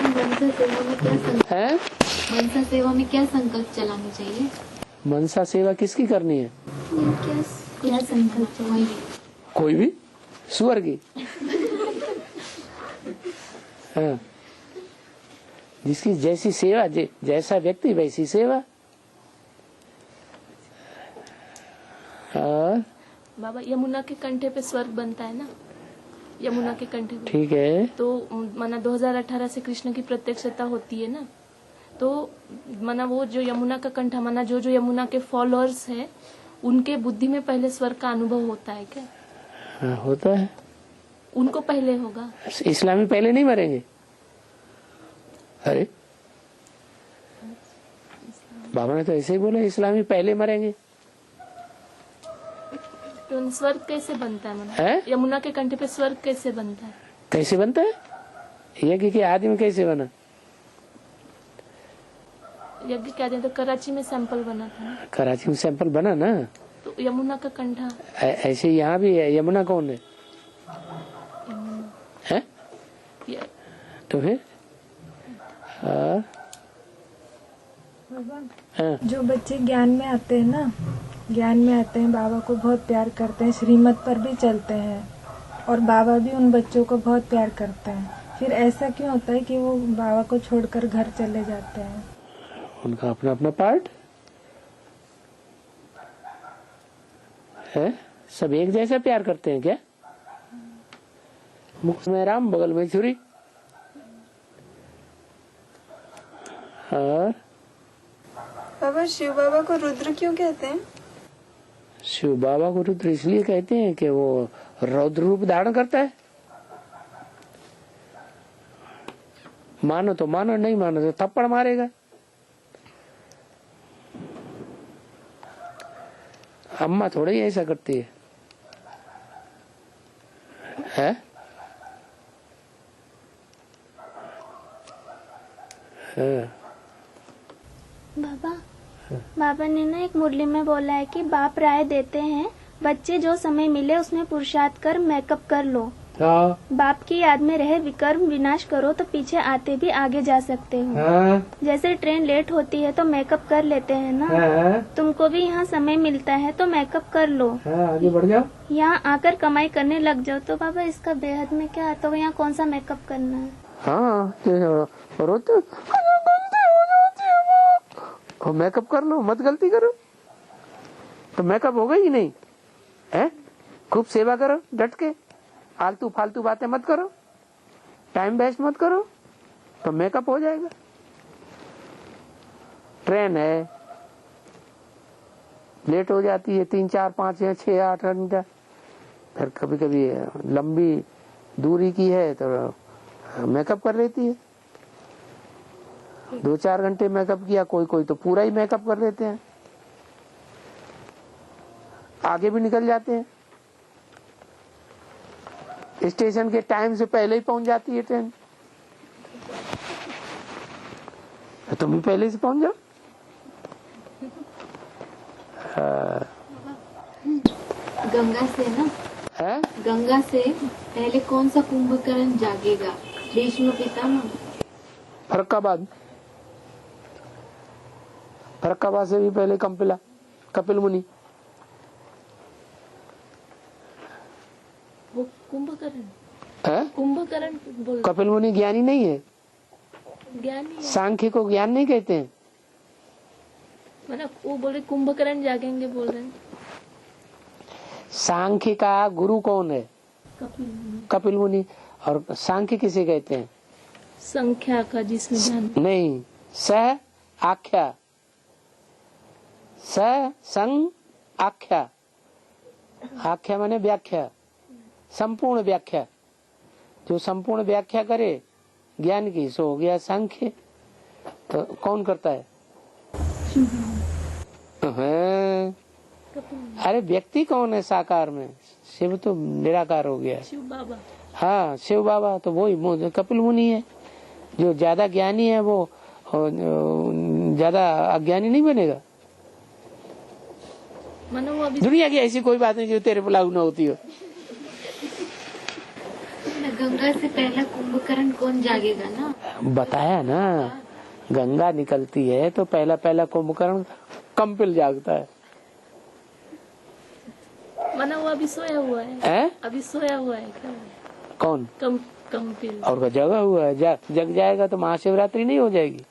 मनसा सेवा में क्या है? मनसा सेवा में क्या संकल्प चलानी चाहिए? मनसा सेवा किसकी करनी है? क्या संकल्प चाहिए? कोई भी, सुअर की। हाँ, जिसकी जैसी सेवा, जैसा व्यक्ति वैसी सेवा। हाँ बाबा, यमुना के कंठे पे स्वर्ग बनता है ना, यमुना के कंठे पे, ठीक है। तो माना 2018 से कृष्ण की प्रत्यक्षता होती है ना, तो माना वो जो यमुना का कंठा, माना जो यमुना के फॉलोअर्स है, उनके बुद्धि में पहले स्वर्ग का अनुभव होता है क्या? हाँ, होता है। उनको पहले होगा। इस्लामी पहले नहीं मरेंगे? अरे बाबा ने तो ऐसे ही बोला, इस्लामी पहले मरेंगे। तो स्वर्ग कैसे बनता है? है? यमुना के कंठे पे स्वर्ग कैसे बनता है? कैसे बनता है? यज्ञ के आदि में कैसे बना? यज्ञ के आदि तो कराची में सैंपल बना था ना। कराची में सैंपल बना ना, तो यमुना का कंठा ऐसे यहाँ भी है। यमुना कौन है? है? तो फिर हाँ, जो बच्चे ज्ञान में आते हैं ना, ज्ञान में आते हैं, बाबा को बहुत प्यार करते हैं, श्रीमत पर भी चलते हैं, और बाबा भी उन बच्चों को बहुत प्यार करते हैं। फिर ऐसा क्यों होता है कि वो बाबा को छोड़कर घर चले जाते हैं? उनका अपना अपना पार्ट है। सब एक जैसा प्यार करते हैं क्या? मुख में राम, बगल में छुरी। हाँ, बाबा शिव बाबा को रुद्र क्यों कहते हैं? शिव बाबा को रुद्र इसलिए कहते हैं कि वो रौद्र रूप धारण करता है। मानो तो मानो, नहीं मानो तो थप्पड़ मारेगा। अम्मा थोड़ा ही ऐसा करती है, है? हाँ। बाबा ने ना एक मुरली में बोला है कि बाप राय देते हैं, बच्चे जो समय मिले उसमें पुरुषार्थ कर मेकअप कर लो। हाँ। बाप की याद में रहे विकर्म विनाश करो तो पीछे आते भी आगे जा सकते हो। हाँ। जैसे ट्रेन लेट होती है तो मेकअप कर लेते हैं ना। हाँ। तुमको भी यहाँ समय मिलता है तो मेकअप कर लो। हाँ, आगे बढ़ जाओ। यहाँ आकर कमाई करने लग जाओ। तो बाबा इसका बेहद में क्या आता है? यहाँ कौन सा मेकअप करना है? हाँ, रोते और मेकअप कर लो, मत गलती करो तो मेकअप होगा ही नहीं है। खूब सेवा करो डट के, आलतू फालतू बातें मत करो, टाइम वेस्ट मत करो, तो मेकअप हो जाएगा। ट्रेन है, लेट हो जाती है 3, 4, 5, 6, 8 घंटा, फिर कभी कभी लंबी दूरी की है तो मेकअप कर लेती है। 2-4 घंटे मेकअप किया, कोई तो पूरा ही मेकअप कर लेते हैं, आगे भी निकल जाते हैं। स्टेशन के टाइम से पहले ही पहुंच जाती है ट्रेन, तुम भी पहले से पहुंच जाओ। गंगा से ना है? गंगा से पहले कौन सा कुंभकर्ण जागेगा? भीष्म पितामह, फरक्काबाद से भी पहले कपिल मुनि। वो कुंभकर्ण है? कुंभकर्ण बोल, कपिल मुनि ज्ञानी नहीं है? ज्ञानी है। सांख्य को ज्ञान नहीं कहते हैं। मतलब वो बोले कुंभकर्ण जागेंगे बोल रहे हैं। सांख्य का गुरु कौन है? कपिल मुनि। और सांख्य किसे कहते हैं? संख्या का जिसमें ज्ञान नहीं, स आख्या, स संग आख्या। आख्या माने व्याख्या, संपूर्ण व्याख्या। जो संपूर्ण व्याख्या करे ज्ञान की, सो हो गया सांख्य। तो कौन करता है? अरे व्यक्ति कौन है साकार में? शिव तो निराकार हो गया। शिव बाबा। हाँ, शिव बाबा तो वही कपिल मुनि है। जो ज्यादा ज्ञानी है वो ज्यादा अज्ञानी नहीं बनेगा। दुनिया की ऐसी कोई बात नहीं जो तेरे पे लागू न होती हो। गंगा से पहला कुंभकर्ण कौन जागेगा ना? बताया ना, गंगा निकलती है तो पहला पहला कुंभकर्ण कंपिल जागता है। मना वो अभी सोया हुआ है। अभी सोया हुआ है क्या? कौन? कंपिल। और का जगा हुआ है। जग जाएगा तो महाशिवरात्रि नहीं हो जाएगी?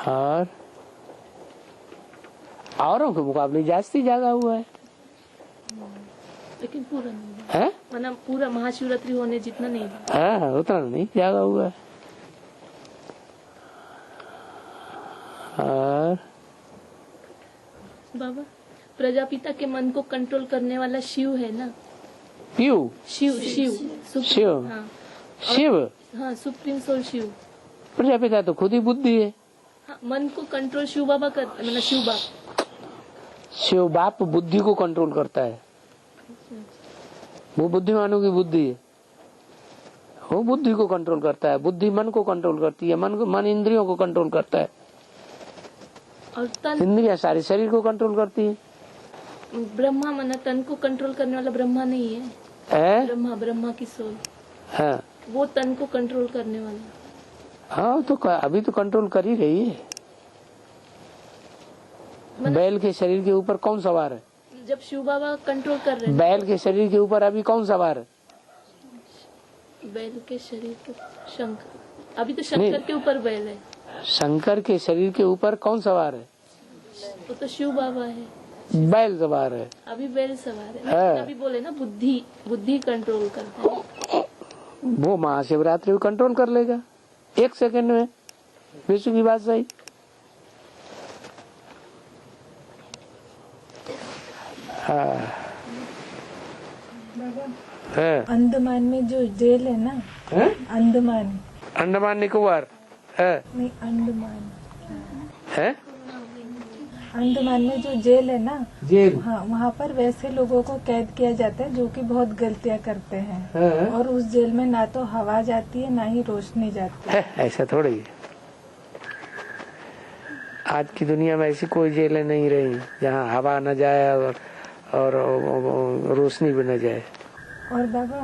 और औरों के मुकाबले जास्ती जागा हुआ है, लेकिन पूरा नहीं है। मतलब पूरा महाशिवरात्रि होने जितना नहीं है। उतना नहीं जागा हुआ है। और बाबा, प्रजापिता के मन को कंट्रोल करने वाला शिव है ना? शिव शिव शिव शिव हाँ। शिव, हाँ, सुप्रीम सोल शिव। प्रजापिता तो खुद ही बुद्धि है। हाँ, मन को कंट्रोल शिव बाबा कर, मतलब शिव बाप। शिव बाप बुद्धि को कंट्रोल करता है। वो बुद्धिमानों की बुद्धि है, वो बुद्धि को कंट्रोल करता है। बुद्धि मन को कंट्रोल करती है, मन इंद्रियों को कंट्रोल करता है, और तन इंद्रियां सारे शरीर को कंट्रोल करती है। ब्रह्मा मन तन को कंट्रोल करने वाला ब्रह्मा नहीं है। ब्रह्मा की सोल, हाँ, वो तन को कंट्रोल करने वाला। हाँ, तो अभी तो कंट्रोल कर ही रही है। बैल के शरीर के ऊपर कौन सवार है? जब शिव बाबा कंट्रोल कर रहे हैं। बैल के शरीर के ऊपर अभी कौन सवार है? बैल के शरीर पर शंकर। अभी तो शंकर के ऊपर बैल है। शंकर के शरीर के ऊपर कौन सवार है? वो तो शिव बाबा है। बैल सवार है। अभी बैल सवार है। अभी बोले ना बुद्धि कंट्रोल करता है। वो महाशिवरात्रि को कंट्रोल कर लेगा 1 सेकंड में। विश्व की बात सही। अंडमान में जो जेल है ना, अंडमान निकोबार नहीं, अंडमान है। अंडमान में जो जेल है ना, जेल, हाँ, वहाँ पर वैसे लोगों को कैद किया जाता है जो कि बहुत गलतियाँ करते हैं। और उस जेल में ना तो हवा जाती है ना ही रोशनी जाती है। ऐसा थोड़ी है। आज की दुनिया में ऐसी कोई जेलें नहीं रही जहाँ हवा न जाए और रोशनी भी न जाए। और बाबा,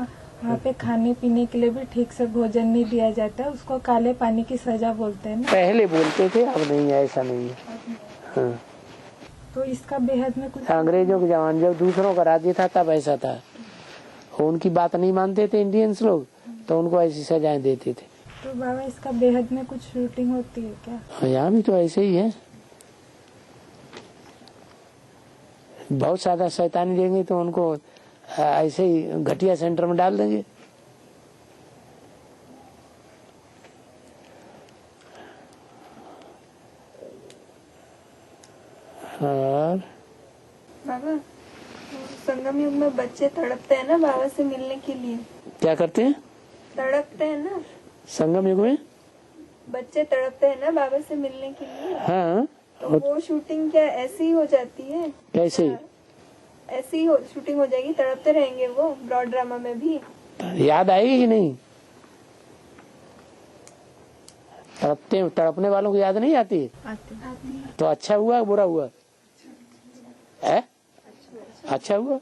वहाँ पे खाने पीने के लिए भी ठीक से भोजन नहीं दिया जाता है। उसको काले पानी की सजा बोलते हैं ना। पहले बोलते थे, अब नहीं है, ऐसा नहीं है। हाँ। तो इसका बेहद में कुछ अंग्रेजों के जमाने जब दूसरों का राज्य था तब ऐसा था। उनकी बात नहीं मानते थे इंडियंस लोग, तो उनको ऐसी सजाएं देते थे। तो बाबा, इसका बेहद में कुछ शूटिंग होती है क्या? यहाँ भी तो ऐसे ही है। बहुत ज्यादा शैतानी देंगे तो उनको ऐसे ही घटिया सेंटर में डाल देंगे। और बाबा, संगम युग में बच्चे तड़पते हैं ना बाबा से मिलने के लिए। क्या करते हैं? तड़पते हैं ना संगम युग में बच्चे तड़पते हैं ना बाबा से मिलने के लिए। हाँ, तो वो शूटिंग क्या ऐसी ही हो जाती है? कैसे? ऐसी ही शूटिंग हो जाएगी, तड़पते रहेंगे वो ब्रॉड ड्रामा में भी। याद आएगी कि नहीं? तड़पने वालों को याद नहीं आती? आती। तो अच्छा हुआ बुरा हुआ? अच्छा हुआ।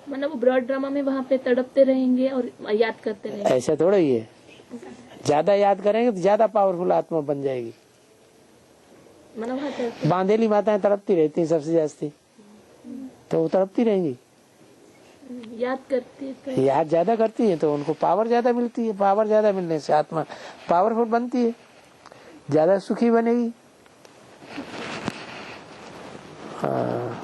मतलब वो ब्रॉड ड्रामा में वहाँ पे तड़पते रहेंगे और याद करते रहेंगे। ऐसा थोड़ा ही है। ज्यादा याद करेंगे तो ज्यादा पावरफुल आत्मा बन जाएगी। मतलब बांधेली माताएं तड़पती रहती हैं सबसे जास्ती, तो वो तड़पती रहेंगी। याद करती है तो याद ज्यादा करती है तो उनको पावर ज्यादा मिलती है। पावर ज्यादा मिलने से आत्मा पावरफुल बनती है, ज्यादा सुखी बनेगी। हाँ।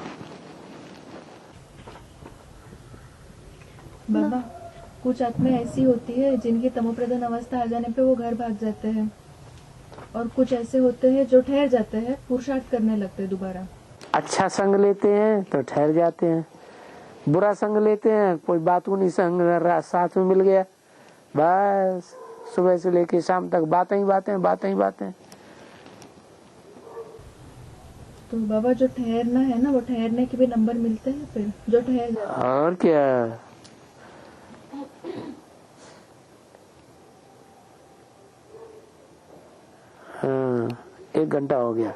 बाबा, कुछ आत्माएं ऐसी होती है जिनकी तमोप्रधान अवस्था आ जाने पे वो घर भाग जाते हैं, और कुछ ऐसे होते हैं जो ठहर जाते हैं, पुरुषार्थ करने लगते हैं दोबारा। अच्छा संग लेते हैं तो ठहर जाते हैं, बुरा संग लेते हैं, कोई बातूनी संग साथ में मिल गया, बस सुबह से लेके शाम तक बातें ही बातें, बातें ही बातें। तो बाबा, जो ठहरना है ना, वो ठहरने के भी नंबर मिलते हैं फिर, जो ठहर जाते हैं। और क्या। हाँ, 1 घंटा हो गया।